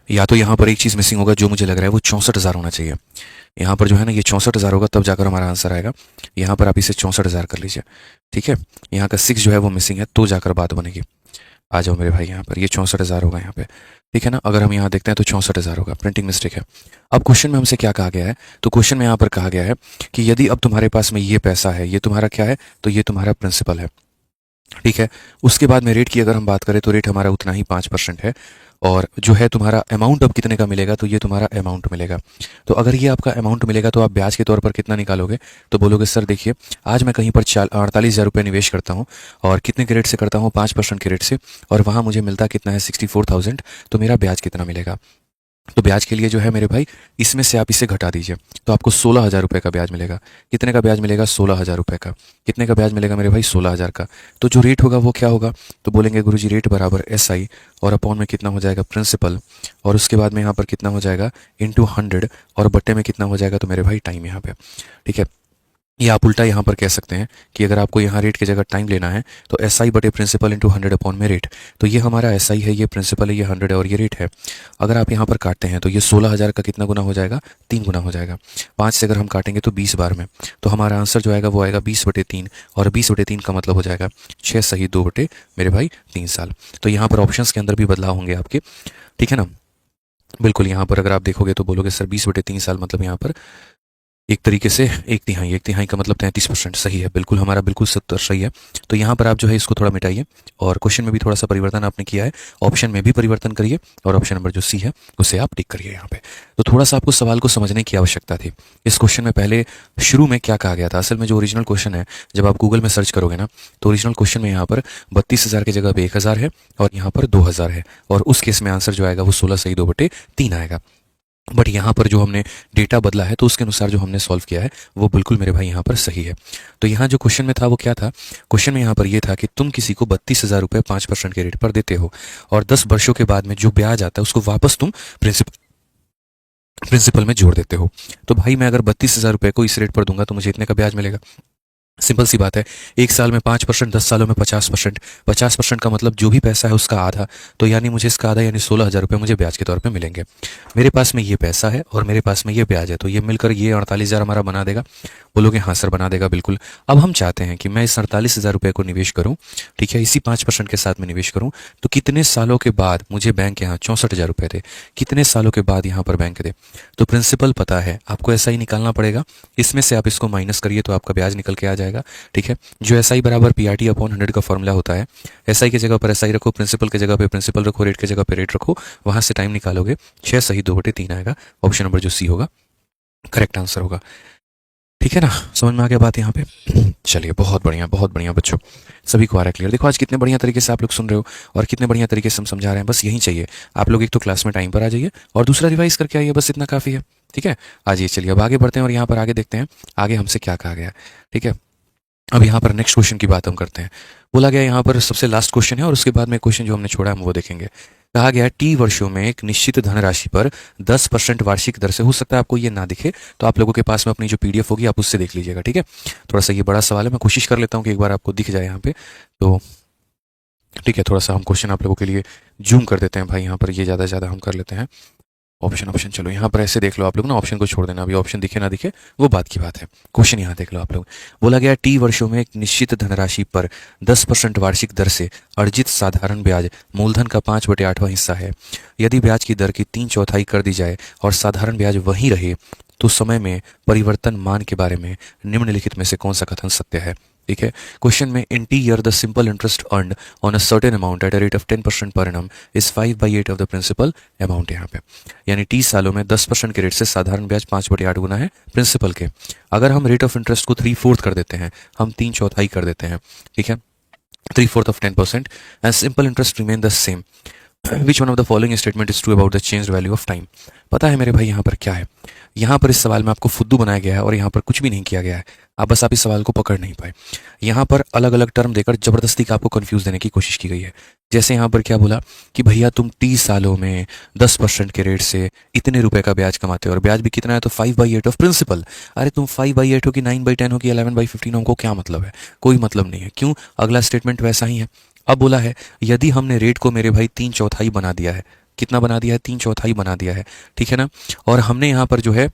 या तो यहाँ पर एक चीज़ मिसिंग होगा जो मुझे लग रहा है, वो 64,000 होना चाहिए। यहाँ पर जो है ना ये 64,000 होगा, तब जाकर हमारा आंसर आएगा। यहाँ पर आप इसे 64,000 कर लीजिए। ठीक है, यहाँ का 6 जो है वो मिसिंग है, तो जाकर बात बनेगी। आ जाओ मेरे भाई यहाँ पर, ये 64,000 होगा यहाँ पे। ठीक है ना, अगर हम यहाँ देखते हैं तो 64,000 होगा, प्रिंटिंग मिस्टेक है। अब क्वेश्चन में हमसे क्या कहा गया है, तो क्वेश्चन में यहाँ पर कहा गया है कि यदि अब तुम्हारे पास में ये पैसा है, ये तुम्हारा क्या है, तो ये तुम्हारा प्रिंसिपल है। ठीक है, उसके बाद में रेट की अगर हम बात करें तो रेट हमारा उतना ही 5% है। और जो है तुम्हारा अमाउंट अब कितने का मिलेगा, तो ये तुम्हारा अमाउंट मिलेगा। तो अगर ये आपका अमाउंट मिलेगा तो आप ब्याज के तौर पर कितना निकालोगे, तो बोलोगे सर देखिए, आज मैं कहीं पर 48,000 रुपये निवेश करता हूँ, और कितने के रेट से करता हूँ, 5% के रेट से, और वहाँ मुझे मिलता कितना है, 64,000। तो मेरा ब्याज कितना मिलेगा, तो ब्याज के लिए जो है मेरे भाई, इसमें से आप इसे घटा दीजिए, तो आपको 16,000 रुपये का ब्याज मिलेगा। कितने का ब्याज मिलेगा, 16,000 रुपये का। कितने का ब्याज मिलेगा मेरे भाई, 16,000 का। तो जो रेट होगा वो क्या होगा, तो बोलेंगे गुरुजी रेट बराबर SI, और अपॉन में कितना हो जाएगा, प्रिंसिपल, और उसके बाद में यहाँ पर कितना हो जाएगा, इंटू 100, और बट्टे में कितना हो जाएगा, तो मेरे भाई टाइम यहाँ पे। ठीक है, ये आप उल्टा यहाँ पर कह सकते हैं कि अगर आपको यहाँ रेट की जगह टाइम लेना है तो SI बटे प्रिंसिपल इंटू 100 अपॉन में रेट। तो ये हमारा SI है, ये प्रिंसिपल है, ये 100 है, और ये रेट है। अगर आप यहाँ पर काटते हैं तो ये 16,000 का कितना गुना हो जाएगा, 3 गुना हो जाएगा। 5 से अगर हम काटेंगे तो 20 बार में, तो हमारा आंसर जो आएगा वो आएगा 20/3, और 20/3 का मतलब हो जाएगा 6 सही 2 बटे मेरे भाई 3 साल। तो यहाँ पर ऑप्शंस के अंदर भी बदलाव होंगे आपके। ठीक है ना, बिल्कुल। यहाँ पर अगर आप देखोगे तो बोलोगे सर 20/3 साल मतलब यहाँ पर एक तरीके से एक तिहाई, एक तिहाई का मतलब 33% सही है, बिल्कुल हमारा बिल्कुल 70 सही है। तो यहाँ पर आप जो है इसको थोड़ा मिटाइए, और क्वेश्चन में भी थोड़ा सा परिवर्तन आपने किया है, ऑप्शन में भी परिवर्तन करिए, और ऑप्शन नंबर जो सी है उसे आप टिक करिए यहाँ पे। तो थोड़ा सा आपको सवाल को समझने की आवश्यकता थी। इस क्वेश्चन में पहले शुरू में क्या कहा गया था, असल में जो ओरिजिनल क्वेश्चन है, जब आप गूगल में सर्च करोगे ना, तो ओरिजिनल क्वेश्चन में यहाँ पर 32,000 की जगह पे 1,000 है, और यहाँ पर 2,000 है, और उस केस में आंसर जो आएगा वो 16 सही 2/3 आएगा। बट यहाँ पर जो हमने डेटा बदला है तो उसके अनुसार जो हमने सॉल्व किया है वो बिल्कुल मेरे भाई यहाँ पर सही है। तो यहाँ जो क्वेश्चन में था वो क्या था, क्वेश्चन में यहाँ पर ये था कि तुम किसी को 32,000 रुपये 5% के रेट पर देते हो, और 10 वर्षों के बाद में जो ब्याज आता है उसको वापस तुम प्रिंसिपल में जोड़ देते हो। तो भाई मैं अगर 32,000 रुपये को इस रेट पर दूंगा तो मुझे इतने का ब्याज मिलेगा। सिंपल सी बात है, एक साल में 5%, 10 सालों में 50%। 50% का मतलब जो भी पैसा है उसका आधा, तो यानी मुझे इसका आधा यानी 16,000 रुपये मुझे ब्याज के तौर पे मिलेंगे। मेरे पास में ये पैसा है और मेरे पास में ये ब्याज है, तो ये मिलकर ये 48,000 हमारा बना देगा। बोलोगे हाँ सर बना देगा, बिल्कुल। अब हम चाहते हैं कि मैं इस 48,000 रुपये को निवेश करूँ, ठीक है, इसी 5% के साथ में निवेश करूँ, तो कितने सालों के बाद मुझे बैंक यहाँ 64,000 रुपये दे, कितने सालों के बाद यहाँ पर बैंक दे। तो प्रिंसिपल पता है आपको, ऐसा ही निकालना पड़ेगा, इसमें से आप इसको माइनस करिए तो आपका ब्याज निकल के आ जाएगा। ठीक है, जो SI बराबर PRT अपॉन 100 का फॉर्मूला होता है, SI की जगह पर SI रखो, प्रिंसिपल की जगह पे प्रिंसिपल रखो, रेट की जगह पे रेट रखो, वहां से टाइम निकालोगे, 6 सही 2/3 आएगा। ऑप्शन नंबर जो सी होगा करेक्ट आंसर होगा। ठीक है ना, समझ में आ गया बात यहाँ पे। चलिए बहुत बढ़िया बच्चों, सभी को आ रहा है क्लियर। देखो आज कितने बढ़िया तरीके से आप लोग सुन रहे हो, और कितने बढ़िया तरीके से हम समझा रहे हैं। बस यही चाहिए, आप लोग एक तो क्लास में टाइम पर आ जाइए, और दूसरा रिवाइज करके आइए, बस इतना काफ़ी है। ठीक है, आज ये चलिए अब आगे बढ़ते हैं, और यहाँ पर आगे देखते हैं आगे हमसे क्या कहा गया। ठीक है, अब यहाँ पर नेक्स्ट क्वेश्चन की बात हम करते हैं। बोला गया यहाँ पर सबसे लास्ट क्वेश्चन है, और उसके बाद में क्वेश्चन जो हमने छोड़ा है हम वो देखेंगे। कहा गया है T वर्षों में एक निश्चित धनराशि पर 10% वार्षिक दर से, हो सकता है आपको ये ना दिखे तो आप लोगों के पास में अपनी जो PDF होगी आप उससे देख लीजिएगा। ठीक है, थोड़ा सा ये बड़ा सवाल है, मैं कोशिश कर लेता हूँ कि एक बार आपको दिख जाए यहाँ पे। तो ठीक है, थोड़ा सा हम क्वेश्चन आप लोगों के लिए जूम कर देते हैं भाई, यहाँ पर ये ज़्यादा हम कर लेते हैं। ऑप्शन चलो यहाँ पर ऐसे देख लो आप लोग ना, ऑप्शन को छोड़ देना, अभी ऑप्शन दिखे ना दिखे वो बात की बात है। क्वेश्चन यहाँ देख लो आप लोग। बोला गया T वर्षों में एक निश्चित धनराशि पर 10% वार्षिक दर से अर्जित साधारण ब्याज मूलधन का 5/8वां हिस्सा है। यदि ब्याज की दर की 3/4 कर दी जाए और साधारण ब्याज वही रहे, तो समय में परिवर्तन मान के बारे में निम्नलिखित में से कौन सा कथन सत्य है। ठीक है, क्वेश्चन में in T year the simple interest earned on a certain amount at a rate of 10% per annum is 5/8 of the principal amount. यहाँ पे यानी 30 सालों में 10% के रेट से साधारण ब्याज 5/8 गुना है प्रिंसिपल के। अगर हम रेट ऑफ इंटरेस्ट को 3/4 कर देते हैं, हम 3/4 कर देते हैं, ठीक है, 3/4 of 10% and simple interest remain the same. Which one of the following statement is true about the changed value of time? पता है मेरे भाई यहाँ पर क्या है? यहाँ पर इस सवाल में आपको फुद्दू बनाया गया है और यहाँ पर कुछ भी नहीं किया गया है। आप इस सवाल को पकड़ नहीं पाए। यहाँ पर अलग अलग टर्म देकर जबरदस्ती का आपको कंफ्यूज देने की कोशिश की गई है। जैसे यहाँ पर क्या बोला कि भैया तुम 30 सालों में 10% के रेट से इतने रुपए का ब्याज कमाते हो और ब्याज भी कितना है, तो 5/8 ऑफ प्रिंसिपल। अरे तुम 5/8 हो कि 9/10 हो कि 11/15 हो, क्या मतलब है? कोई मतलब नहीं है। क्यों? अगला स्टेटमेंट वैसा ही है। अब बोला है यदि हमने रेट को मेरे भाई 3/4 बना दिया है, कितना बना दिया है? 3/4 बना दिया है, ठीक है ना। और हमने यहाँ पर जो है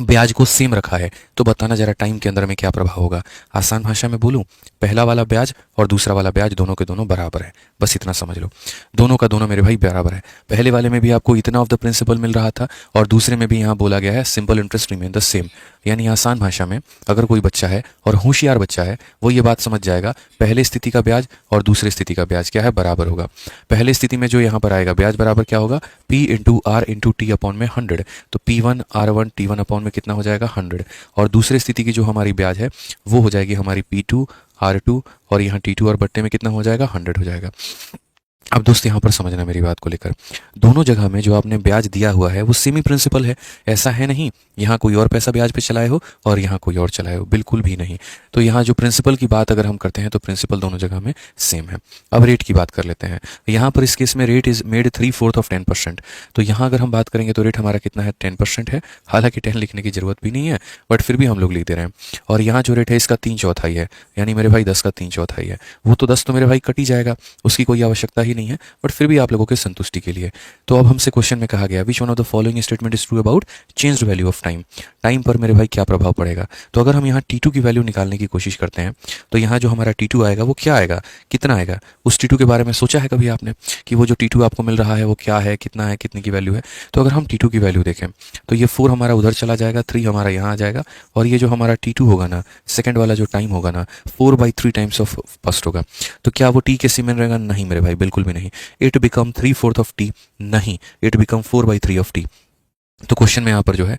ब्याज को सेम रखा है, तो बताना जरा टाइम के अंदर में क्या प्रभाव होगा। आसान भाषा में बोलूं, पहला वाला ब्याज और दूसरा वाला ब्याज दोनों के दोनों बराबर है, बस इतना समझ लो। दोनों का दोनों मेरे भाई बराबर है। पहले वाले में भी आपको इतना ऑफ द प्रिंसिपल मिल रहा था और दूसरे में भी यहाँ बोला गया है simple interest remain the same. यानी आसान भाषा में अगर कोई बच्चा है और होशियार बच्चा है वो ये बात समझ जाएगा पहले स्थिति का ब्याज और दूसरी स्थिति का ब्याज क्या है, बराबर होगा। पहले स्थिति में जो यहाँ पर आएगा ब्याज बराबर क्या होगा, P into r into t upon में 100, तो P1 R1 T1 अपॉन में कितना हो जाएगा, 100। और दूसरी स्थिति की जो हमारी ब्याज है वो हो जाएगी हमारी P2 R2 और यहाँ T2 और बट्टे में कितना हो जाएगा, 100 हो जाएगा। अब दोस्त यहाँ पर समझना मेरी बात को लेकर, दोनों जगह में जो आपने ब्याज दिया हुआ है वो सेमी प्रिंसिपल है। ऐसा है नहीं यहाँ कोई और पैसा ब्याज पे चलाए हो और यहाँ कोई और चलाए हो, बिल्कुल भी नहीं। तो यहाँ जो प्रिंसिपल की बात अगर हम करते हैं तो प्रिंसिपल दोनों जगह में सेम है। अब रेट की बात कर लेते हैं। यहाँ पर इस केस में रेट इज मेड 3/4 ऑफ 10%। तो यहाँ अगर हम बात करेंगे तो रेट हमारा कितना है, 10% है। हालांकि 10 लिखने की जरूरत भी नहीं है, बट फिर भी हम लोग लिख दे रहे हैं। और यहाँ जो रेट है इसका 3/4 है, यानी मेरे भाई 10 का 3/4 है। वो तो 10 तो मेरे भाई कट ही जाएगा, उसकी कोई आवश्यकता ही नहीं है, बट फिर भी आप लोगों के संतुष्टि के लिए। तो अब हमसे क्वेश्चन में कहा गया which one of the following statement is true about changed value of time. Time पर मेरे भाई क्या प्रभाव पड़ेगा। तो अगर हम यहाँ T2 की वैल्यू निकालने की कोशिश करते हैं तो यहाँ जो हमारा T2 आएगा वो क्या आएगा, कितना आएगा। उस T2 के बारे में सोचा है कभी आपने कि वो जो T2 आपको मिल रहा है वो क्या है, कितना है, कितने की वैल्यू है। तो अगर हम T2 की वैल्यू देखें तो ये 4 हमारा उधर चला जाएगा, 3 हमारा यहाँ आ जाएगा और ये जो हमारा T2 होगा ना, सेकंड वाला जो टाइम होगा ना, 4/3 टाइम्स ऑफ फर्स्ट होगा। तो क्या वो T के सीमेन रहेगा, नहीं मेरे भाई बिल्कुल भी नहीं। इट बिकम 3/4 ऑफ T, नहीं, इट बिकम 4/3 ऑफ T। तो क्वेश्चन में यहाँ पर जो है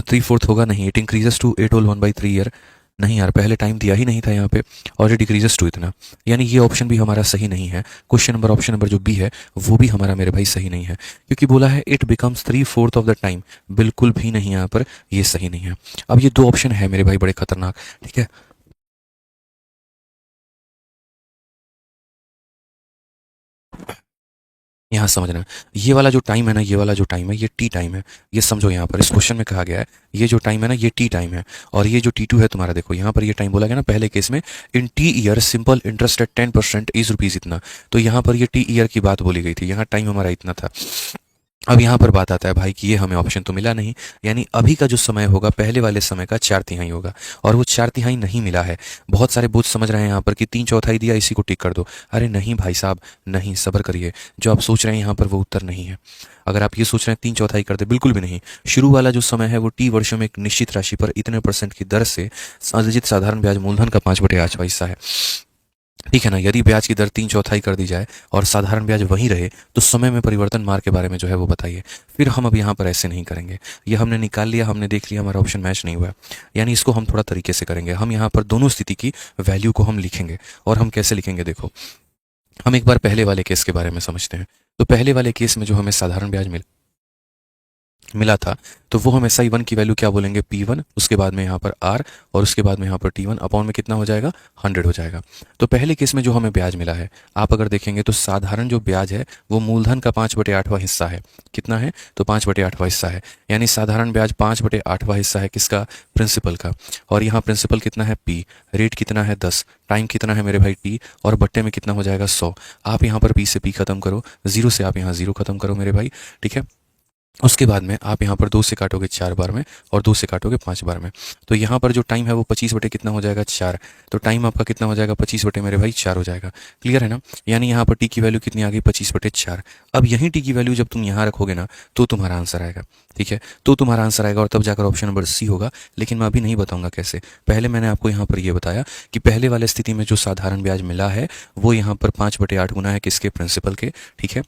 3/4 होगा नहीं, it increases to 8 whole 1/3 year. नहीं यार, पहले टाइम दिया ही नहीं था यहाँ पे और इट डिक्रीजेस टू इतना, यानी ये ऑप्शन भी हमारा सही नहीं है। क्वेश्चन नंबर ऑप्शन नंबर जो बी है वो भी हमारा मेरे भाई सही नहीं है, क्योंकि बोला है it becomes 3/4 of the time, बिल्कुल भी नहीं, यहाँ पर ये सही नहीं है। अब ये दो ऑप्शन है मेरे भाई बड़े खतरनाक, ठीक है। यहाँ समझना, ये वाला जो टाइम है ना, ये वाला जो टाइम है ये टी टाइम है। ये समझो, यहाँ पर इस क्वेश्चन में कहा गया है ये जो टाइम है ना ये टी टाइम है और ये जो T2 है तुम्हारा, देखो यहाँ पर ये टाइम बोला गया ना पहले केस में, in T year simple interest at 10% is rupees इतना। तो यहाँ पर ये टी ईयर की बात बोली गई थी, यहाँ टाइम हमारा इतना था। अब यहाँ पर बात आता है भाई कि ये हमें ऑप्शन तो मिला नहीं, यानी अभी का जो समय होगा पहले वाले समय का 4/3 होगा और वो 4/3 नहीं मिला है। बहुत सारे बोझ समझ रहे हैं यहाँ पर कि 3/4 दिया इसी को टिक कर दो। अरे नहीं भाई साहब, नहीं, सब्र करिए। जो आप सोच रहे हैं यहाँ पर वो उत्तर नहीं है। अगर आप ये सोच रहे हैं 3/4 कर दे, बिल्कुल भी नहीं। शुरू वाला जो समय है वो T वर्षों में एक निश्चित राशि पर इतने % की दर से अर्जित साधारण ब्याज मूलधन का 5/8वां हिस्सा है, ठीक है ना। यदि ब्याज की दर 3/4 कर दी जाए और साधारण ब्याज वहीं रहे तो समय में परिवर्तन मार्ग के बारे में जो है वो बताइए। फिर हम अब यहाँ पर ऐसे नहीं करेंगे, ये हमने निकाल लिया, हमने देख लिया हमारा ऑप्शन मैच नहीं हुआ, यानी इसको हम थोड़ा तरीके से करेंगे। हम यहाँ पर दोनों स्थिति की वैल्यू को हम लिखेंगे और हम कैसे लिखेंगे, देखो हम एक बार पहले वाले केस के बारे में समझते हैं। तो पहले वाले केस में जो हमें साधारण ब्याज मिला था तो वो हम SI1 की वैल्यू क्या बोलेंगे, P1, उसके बाद में यहाँ पर R और उसके बाद में यहाँ पर T1 अपॉन में कितना हो जाएगा, 100 हो जाएगा। तो पहले केस में जो हमें ब्याज मिला है, आप अगर देखेंगे तो साधारण जो ब्याज है वो मूलधन का 5/8वां हिस्सा है। कितना है, तो 5/8वां हिस्सा है, यानी साधारण ब्याज 5/8वां हिस्सा है किसका, प्रिंसिपल का। और यहाँ प्रिंसिपल कितना है, P, रेट कितना है 10, टाइम कितना है मेरे भाई T, और बट्टे में कितना हो जाएगा 100। आप यहाँ पर P से P खत्म करो, 0 से आप यहाँ 0 खत्म करो मेरे भाई, ठीक है। उसके बाद में आप यहाँ पर 2 से काटोगे 4 बार में और 2 से काटोगे 5 बार में। तो यहाँ पर जो टाइम है वो 25 बटे कितना हो जाएगा, 4। तो टाइम आपका कितना हो जाएगा, 25 बटे मेरे भाई 4 हो जाएगा। क्लियर है ना। यानी यहाँ पर टी की वैल्यू कितनी आ गई, 25/4। अब यही टी की वैल्यू जब तुम यहाँ रखोगे ना तो तुम्हारा आंसर आएगा, ठीक है। तो तुम्हारा आंसर आएगा और तब जाकर ऑप्शन नंबर सी होगा। लेकिन मैं अभी नहीं बताऊंगा कैसे, पहले मैंने आपको यहाँ पर यह बताया कि पहले वाले स्थिति में जो साधारण ब्याज मिला है वो यहाँ पर 5/8 गुना है किसके, प्रिंसिपल के, ठीक है।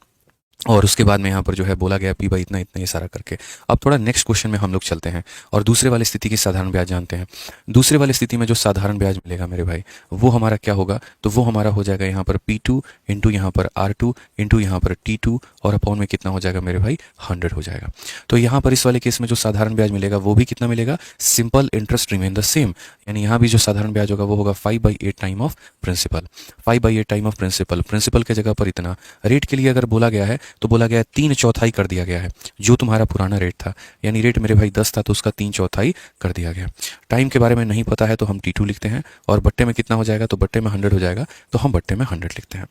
और उसके बाद में यहाँ पर जो है बोला गया पी बाई इतना इतना ये सारा करके। अब थोड़ा नेक्स्ट क्वेश्चन में हम लोग चलते हैं और दूसरे वाली स्थिति की साधारण ब्याज जानते हैं। दूसरे वाली स्थिति में जो साधारण ब्याज मिलेगा मेरे भाई, वो हमारा क्या होगा, तो वो हमारा हो जाएगा यहाँ पर P2 इंटू यहाँ पर R2 इंटू यहाँ पर T2 और अपॉन में कितना हो जाएगा मेरे भाई, 100 हो जाएगा। तो यहाँ पर इस वाले केस में जो साधारण ब्याज मिलेगा वो भी कितना मिलेगा, simple interest remain the same, यानी यहाँ भी जो साधारण ब्याज होगा वो होगा 5/8 time of principal. 5/8 time of principal, principal के जगह पर इतना, रेट के लिए अगर बोला गया है तो बोला गया है 3/4 कर दिया गया है, जो तुम्हारा पुराना रेट था, यानी रेट मेरे भाई 10 था तो उसका 3/4 कर दिया गया। टाइम के बारे में नहीं पता है तो हम T2 लिखते हैं, और बट्टे में कितना हो जाएगा, तो बट्टे में 100 हो जाएगा, तो हम बट्टे में 100 लिखते हैं।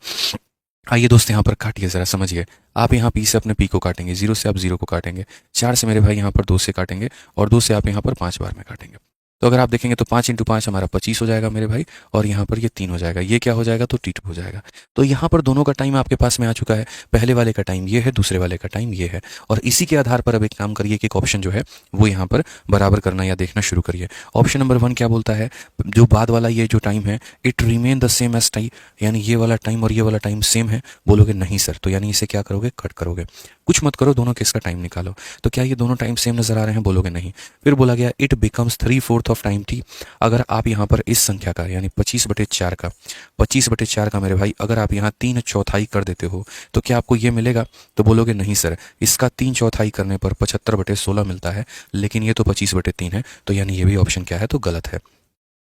आइए दोस्त यहाँ पर काटिए जरा, समझिए। आप यहाँ P से अपने P को काटेंगे, 0 से आप 0 को काटेंगे, 4 से मेरे भाई यहाँ पर 2 से काटेंगे, और 2 से आप यहाँ पर 5 बार में काटेंगे। तो अगर आप देखेंगे तो 5 × 5 हमारा 25 हो जाएगा मेरे भाई, और यहाँ पर ये 3 हो जाएगा, ये क्या हो जाएगा, तो T2 हो जाएगा। तो यहाँ पर दोनों का टाइम आपके पास में आ चुका है, पहले वाले का टाइम ये है, दूसरे वाले का टाइम ये है, और इसी के आधार पर अब एक काम करिए कि एक ऑप्शन जो है वो यहाँ पर बराबर करना या देखना शुरू करिए। ऑप्शन नंबर 1 क्या बोलता है, जो बाद वाला ये जो टाइम है, it remain the same as time, यानी ये वाला टाइम और ये वाला टाइम सेम है। बोलोगे नहीं सर, तो यानी इसे क्या करोगे, कट करोगे, कुछ मत करो, दोनों केस का टाइम निकालो। तो क्या ये दोनों टाइम सेम नजर आ रहे हैं, बोलोगे नहीं। फिर बोला गया it becomes 3/4 of time T। अगर आप यहाँ पर इस संख्या का यानी 25/4 का, 25/4 का मेरे भाई अगर आप यहाँ 3/4 कर देते हो तो क्या आपको ये मिलेगा, तो बोलोगे नहीं सर, इसका 3/4 करने पर 75/16 मिलता है, लेकिन ये तो 25/3 है, तो यानी ये भी ऑप्शन क्या है, तो गलत है।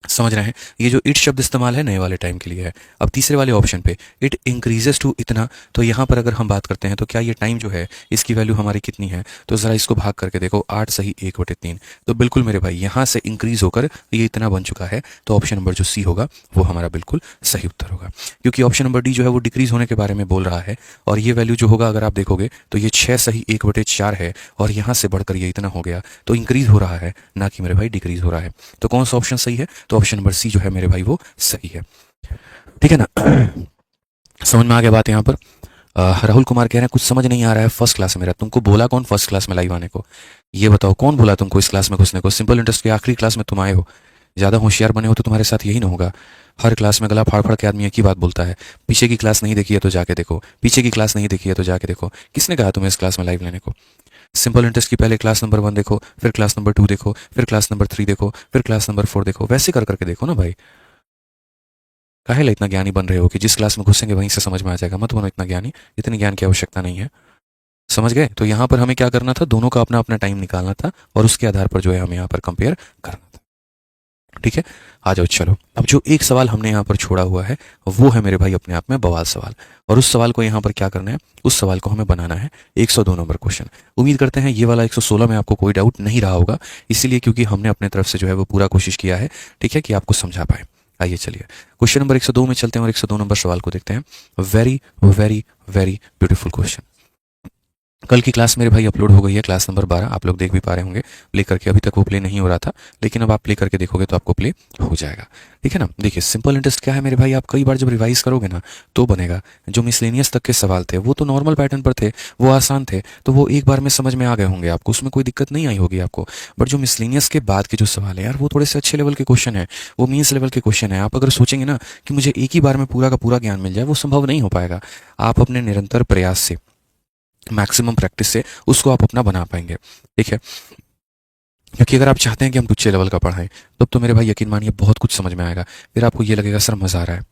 समझ रहे हैं, ये जो इट शब्द इस्तेमाल है नए वाले टाइम के लिए है। अब तीसरे वाले ऑप्शन पे इट इंक्रीजेस टू इतना, तो यहाँ पर अगर हम बात करते हैं तो क्या ये टाइम जो है इसकी वैल्यू हमारी कितनी है, तो ज़रा इसको भाग करके देखो, 8 सही 1/3, तो बिल्कुल मेरे भाई यहाँ से इंक्रीज होकर ये इतना बन चुका है, तो ऑप्शन नंबर जो सी होगा वो हमारा बिल्कुल सही उत्तर होगा। क्योंकि ऑप्शन नंबर डी जो है वो डिक्रीज होने के बारे में बोल रहा है, और ये वैल्यू जो होगा अगर आप देखोगे तो ये 6 सही 1/4 है, और यहाँ से बढ़कर ये इतना हो गया, तो इंक्रीज हो रहा है, ना कि मेरे भाई डिक्रीज हो रहा है। तो कौन सा ऑप्शन सही है, तो ऑप्शन नंबर सी जो है मेरे भाई वो सही है। ठीक है ना, समझ में आ गया बात यहाँ पर। राहुल कुमार कह रहे हैं कुछ समझ नहीं आ रहा है, फर्स्ट क्लास में मेरा, तुमको बोला कौन फर्स्ट क्लास में लाइव आने को, ये बताओ कौन बोला तुमको इस क्लास में घुसने को, सिंपल इंटरेस्ट की आखिरी क्लास में तुम आए हो, ज़्यादा होशियार बने हो तो तुम्हारे साथ यही ना होगा। हर क्लास में गला फाड़ फाड़ के आदमी एक ही बात बोलता है, पीछे की क्लास नहीं देखी है तो जाके देखो, पीछे की क्लास नहीं देखी है तो जाके देखो। किसने कहा तुम्हें इस क्लास में लाइव लेने को? सिंपल इंटरेस्ट की पहले क्लास नंबर 1 देखो, फिर क्लास नंबर 2 देखो, फिर क्लास नंबर 3 देखो, फिर क्लास नंबर 4 देखो, वैसे कर करके देखो ना भाई। काहे इतना ज्ञानी बन रहे हो कि जिस क्लास में घुसेंगे वहीं से समझ में आ जाएगा, मत बनो इतना ज्ञानी, इतने ज्ञान की आवश्यकता नहीं है। समझ गए? तो यहाँ पर हमें क्या करना था, दोनों का अपना अपना टाइम निकालना था, और उसके आधार पर जो है हमें यहाँ पर कंपेयर करना था। ठीक है, आ जाओ चलो। अब जो एक सवाल हमने यहाँ पर छोड़ा हुआ है वो है मेरे भाई अपने आप में बवाल सवाल, और उस सवाल को यहाँ पर क्या करना है, उस सवाल को हमें बनाना है 102 नंबर क्वेश्चन। उम्मीद करते हैं ये वाला 116 में आपको कोई डाउट नहीं रहा होगा, इसीलिए क्योंकि हमने अपने तरफ से जो है वो पूरा कोशिश किया है, ठीक है, कि आपको समझा पाए। आइए चलिए क्वेश्चन नंबर 102 में चलते हैं और 102 नंबर सवाल को देखते हैं। Very very very beautiful question. कल की क्लास मेरे भाई अपलोड हो गई है, क्लास नंबर 12, आप लोग देख भी पा रहे होंगे, प्ले करके, अभी तक वो प्ले नहीं हो रहा था, लेकिन अब आप प्ले करके देखोगे तो आपको प्ले हो जाएगा। ठीक है ना, देखिए सिंपल इंटरेस्ट क्या है मेरे भाई, आप कई बार जब रिवाइज करोगे ना तो बनेगा। जो मिसलेनियस तक के सवाल थे वो तो नॉर्मल पैटर्न पर थे, वो आसान थे, तो वो एक बार में समझ में आ गए होंगे आपको, उसमें कोई दिक्कत नहीं आई होगी आपको। बट जो मिसलेनियस के बाद के जो सवाल है यार, वो थोड़े से अच्छे लेवल के क्वेश्चन है, वो मीन्स लेवल के क्वेश्चन है। आप अगर सोचेंगे ना कि मुझे एक ही बार में पूरा का पूरा ज्ञान मिल जाए, वो संभव नहीं हो पाएगा। आप अपने निरंतर प्रयास से, मैक्सिमम प्रैक्टिस से उसको आप अपना बना पाएंगे। ठीक है, क्योंकि अगर आप चाहते हैं कि हम उच्च लेवल का पढ़ाएं तब तो मेरे भाई यकीन मानिए बहुत कुछ समझ में आएगा, फिर आपको ये लगेगा सर मज़ा आ रहा है,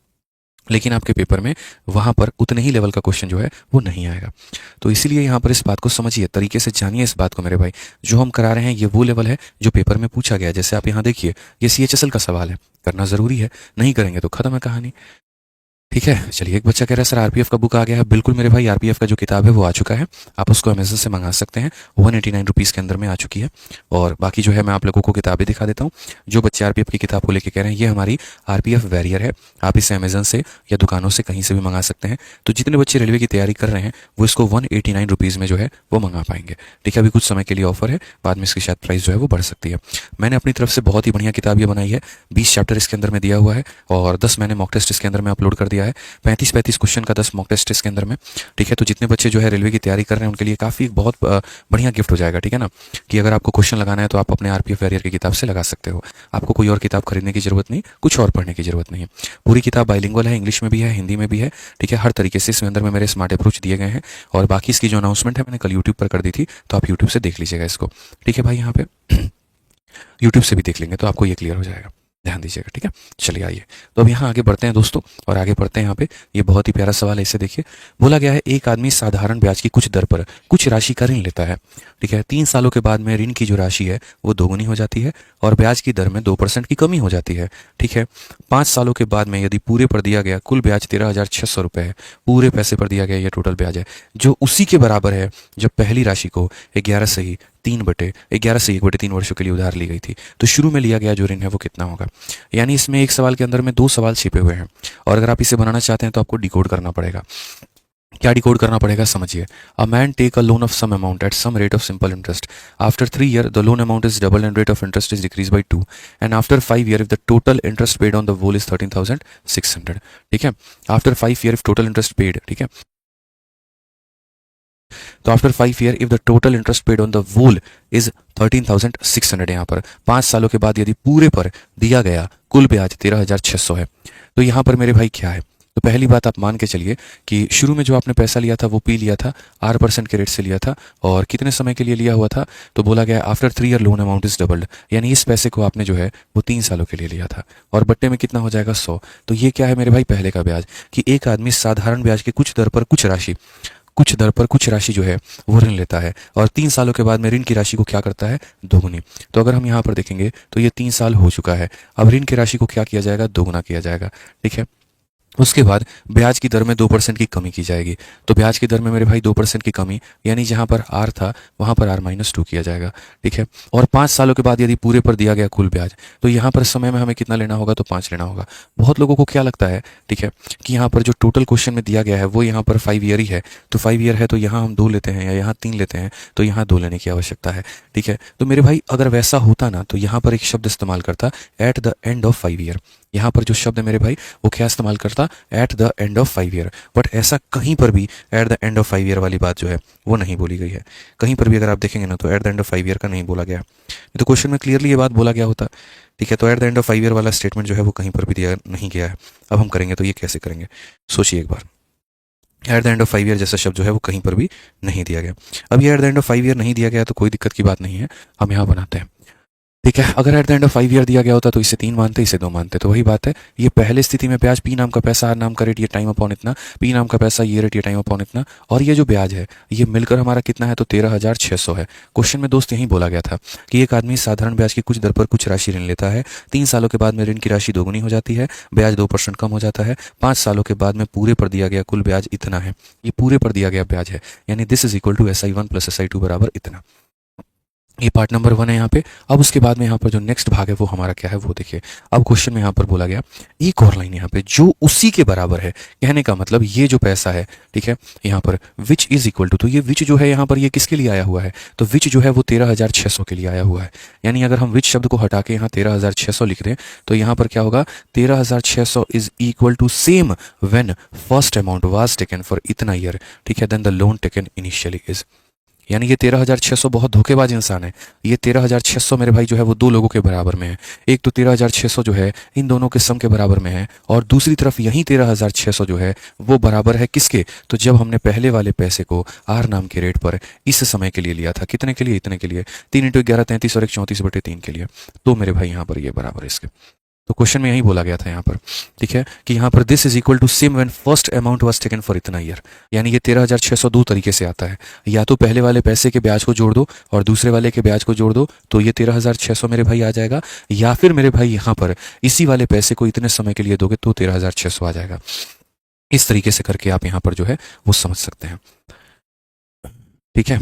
लेकिन आपके पेपर में वहां पर उतने ही लेवल का क्वेश्चन जो है वो नहीं आएगा। तो इसीलिए यहाँ पर इस बात को समझिए, तरीके से जानिए इस बात को मेरे भाई, जो हम करा रहे हैं ये वो लेवल है जो पेपर में पूछा गया है। जैसे आप यहाँ देखिए, ये CHSL का सवाल है, करना ज़रूरी है, नहीं करेंगे तो खत्म है कहानी। ठीक है, चलिए एक बच्चा कह रहा है सर RPF का बुक आ गया है। बिल्कुल मेरे भाई, RPF का जो किताब है वो आ चुका है, आप उसको अमेजन से मंगा सकते हैं, 189 रुपीज़ के अंदर में आ चुकी है। और बाकी जो है मैं आप लोगों को किताबें दिखा देता हूँ। जो बच्चे RPF की किताब को लेकर कह रहे हैं, ये हमारी RPF वैरियर है, आप इसे अमेजन से या दुकानों से कहीं से भी मंगा सकते हैं। तो जितने बच्चे रेलवे की तैयारी कर रहे हैं वो इसको 189 रुपीज़ में जो है वो मंगा पाएंगे। ठीक है, अभी कुछ समय के लिए ऑफर है, बाद में इसकी शायद प्राइस जो है वो बढ़ सकती है। मैंने अपनी तरफ से बहुत ही बढ़िया किताब ये बनाई है, 20 चैप्टर इसके अंदर में दिया हुआ है, और 10 मैंने मॉक टेस्ट इसके अंदर में अपलोड कर दिया है। दिया है 35 क्वेश्चन का 10 मॉक टेस्ट इसके अंदर में। ठीक है, तो जितने बच्चे जो है रेलवे की तैयारी कर रहे हैं उनके लिए काफ़ी बहुत बढ़िया गिफ्ट हो जाएगा। ठीक है ना, कि अगर आपको क्वेश्चन लगाना है तो आप अपने आरपीएफ वॉरियर की किताब से लगा सकते हो। आपको कोई और किताब खरीदने की जरूरत नहीं, कुछ और पढ़ने की जरूरत नहीं। पूरी किताब बाइलिंगुअल है, इंग्लिश में भी है, हिंदी में भी है। ठीक है, हर तरीके से इसमें अंदर में मेरे स्मार्ट अप्रोच दिए गए हैं। और बाकी इसकी जो अनाउंसमेंट है मैंने कल यूट्यूब पर कर दी थी, तो आप यूट्यूब से देख लीजिएगा इसको। ठीक है भाई, यहाँ पे यूट्यूब से भी देख लेंगे तो आपको ये क्लियर हो जाएगा, ध्यान दीजिएगा। ठीक है, चलिए आइए तो अब यहाँ आगे बढ़ते हैं दोस्तों, और आगे बढ़ते हैं यहाँ पे। ये बहुत ही प्यारा सवाल है, इसे देखिए। बोला गया है एक आदमी साधारण ब्याज की कुछ दर पर कुछ राशि का ऋण लेता है। ठीक है, 3 सालों के बाद में ऋण की जो राशि है वो दोगुनी हो जाती है और ब्याज की दर में 2% की कमी हो जाती है। ठीक है, 5 सालों के बाद में यदि पूरे पर दिया गया कुल ब्याज 13,600 रुपये है, पूरे पैसे पर दिया गया ये टोटल ब्याज है, जो उसी के बराबर है जब पहली राशि को 11 से ही 1/3 वर्षों के लिए उधार ली गई थी। तो शुरू में लिया गया जो ऋण है वो कितना होगा। यानी इसमें एक सवाल के अंदर में 2 सवाल छिपे हुए हैं, और अगर आप इसे बनाना चाहते हैं तो आपको डिकोड करना पड़ेगा। क्या डिकोड करना पड़ेगा, समझिए। A man take a loan of some amount at some rate of simple interest. After 3 years the loan amount is double and rate of interest is decrease by 2, and after 5 years if the total interest paid on the whole is 13,600। ठीक है, after 5 years if total interest paid, ठीक है, तो after 5 years if the total interest paid on the whole is 13,600, यहाँ पर 5 सालों के बाद यदि पूरे पर दिया गया कुल ब्याज 13,600 है, तो यहाँ पर मेरे भाई क्या है। तो पहली बात आप मान के चलिए कि शुरू में जो आपने पैसा लिया था वो पी लिया था, 8% के रेट से लिया था, और कितने समय के लिए लिया हुआ था, तो बोला गया after 3 years loan amount is doubled, यानी इस पैसे को आपने जो है वो 3 सालों के लिए लिया था, और बट्टे में कितना हो जाएगा 100। तो ये क्या है मेरे भाई, पहले का ब्याज, कि एक आदमी साधारण ब्याज के कुछ दर पर कुछ राशि जो है वो ऋण लेता है, और 3 सालों के बाद में ऋण की राशि को क्या करता है, दोगुनी। तो अगर हम यहाँ पर देखेंगे तो ये 3 साल हो चुका है, अब ऋण की राशि को क्या किया जाएगा, दोगुना किया जाएगा। ठीक है, उसके बाद ब्याज की दर में 2% की कमी की जाएगी। तो ब्याज की दर में मेरे भाई 2% की कमी, यानी जहां पर आर था वहां पर R-2 किया जाएगा। ठीक है, और 5 सालों के बाद यदि पूरे पर दिया गया कुल ब्याज, तो यहाँ पर समय में हमें कितना लेना होगा, तो 5 लेना होगा। बहुत लोगों को क्या लगता है, ठीक है, कि यहाँ पर जो टोटल क्वेश्चन में दिया गया है वो यहाँ पर 5 year ही है, तो 5 year है तो यहाँ हम 2 लेते हैं या यहाँ 3 लेते हैं, तो यहाँ 2 लेने की आवश्यकता है। ठीक है, तो मेरे भाई अगर वैसा होता ना तो यहाँ पर एक शब्द इस्तेमाल करता, eight the end of 5 year। यहाँ पर जो शब्द है मेरे भाई वो क्या इस्तेमाल करता, eight the end of 5 year। But ऐसा कहीं पर भी eight the end of 5 year वाली बात जो है वो नहीं बोली गई है। कहीं पर भी अगर आप देखेंगे ना तो eight the end of 5 year का नहीं बोला गया, नहीं तो क्वेश्चन में क्लियरली ये बात बोला गया होता। ठीक है, तो eight the end of 5 year वाला स्टेटमेंट जो है वो कहीं पर भी दिया नहीं गया है। अब हम करेंगे तो ये कैसे करेंगे, सोचिए एक बार। At the end of 5 year जैसा शब्द जो है वो कहीं पर भी नहीं दिया गया। अब ये eight the end of 5 year नहीं दिया गया तो कोई दिक्कत की बात नहीं है, हम यहाँ बनाते हैं। ठीक है, अगर eight the end of 5 year दिया गया होता तो इसे 3 मानते, इसे 2 मानते। तो वही बात है, ये पहले स्थिति में ब्याज पी नाम का पैसा, आर नाम का रेट, ये टाइम अपॉन इतना, पी नाम का पैसा, ये रेट, ये टाइम अपॉन इतना, और ये जो ब्याज है ये मिलकर हमारा कितना है, तो 13,600 है। क्वेश्चन में दोस्त यही बोला गया था कि एक आदमी साधारण ब्याज की कुछ दर पर कुछ राशि ऋण लेता है, 3 सालों के बाद में ऋण की राशि दोगुनी हो जाती है, ब्याज 2% कम हो जाता है, 5 सालों के बाद में पूरे पर दिया गया कुल ब्याज इतना है। ये पूरे पर दिया गया ब्याज है, यानी this is equal to SI1 plus SI2 बराबर इतना। ये पार्ट नंबर 1 है यहाँ पे। अब उसके बाद में यहाँ पर जो नेक्स्ट भाग है वो हमारा क्या है वो देखिए। अब क्वेश्चन में यहाँ पर बोला गया एक और लाइन यहाँ पे जो उसी के बराबर है, कहने का मतलब ये जो पैसा है, ठीक है, यहाँ पर विच इज इक्वल टू, तो ये विच जो है यहाँ पर ये किसके लिए आया हुआ है, तो विच जो है वो 13,600 के लिए आया हुआ है। यानी अगर हम विच शब्द को हटा के यहाँ 13,600 लिख दें तो यहाँ पर क्या होगा, 13,600 is equal to same when first amount was taken for इतना ईयर, ठीक है, then the loan taken initially is. यानी ये 13,600 बहुत धोखेबाज इंसान है। ये 13,600 मेरे भाई जो है वो 2 लोगों के बराबर में है। एक तो 13,600 जो है इन दोनों के सम के बराबर में है, और दूसरी तरफ यही 13,600 जो है वो बराबर है किसके, तो जब हमने पहले वाले पैसे को आर नाम के रेट पर इस समय के लिए लिया था, कितने के लिए, इतने के लिए, 3 × 11 33 और 1 34/3 के लिए। तो मेरे भाई यहाँ पर ये बराबर है इसके। तो क्वेश्चन में यही बोला गया था यहाँ पर, ठीक है, कि यहाँ पर this is equal to same when first amount was taken for इतना ईयर। यानी ये 13,600 2 तरीके से आता है, या तो पहले वाले पैसे के ब्याज को जोड़ दो और दूसरे वाले के ब्याज को जोड़ दो तो ये 13,600 मेरे भाई आ जाएगा, या फिर मेरे भाई यहाँ पर इसी वाले पैसे को इतने समय के लिए दोगे तो 13,600 आ जाएगा। इस तरीके से करके आप यहाँ पर जो है वो समझ सकते हैं। ठीक है,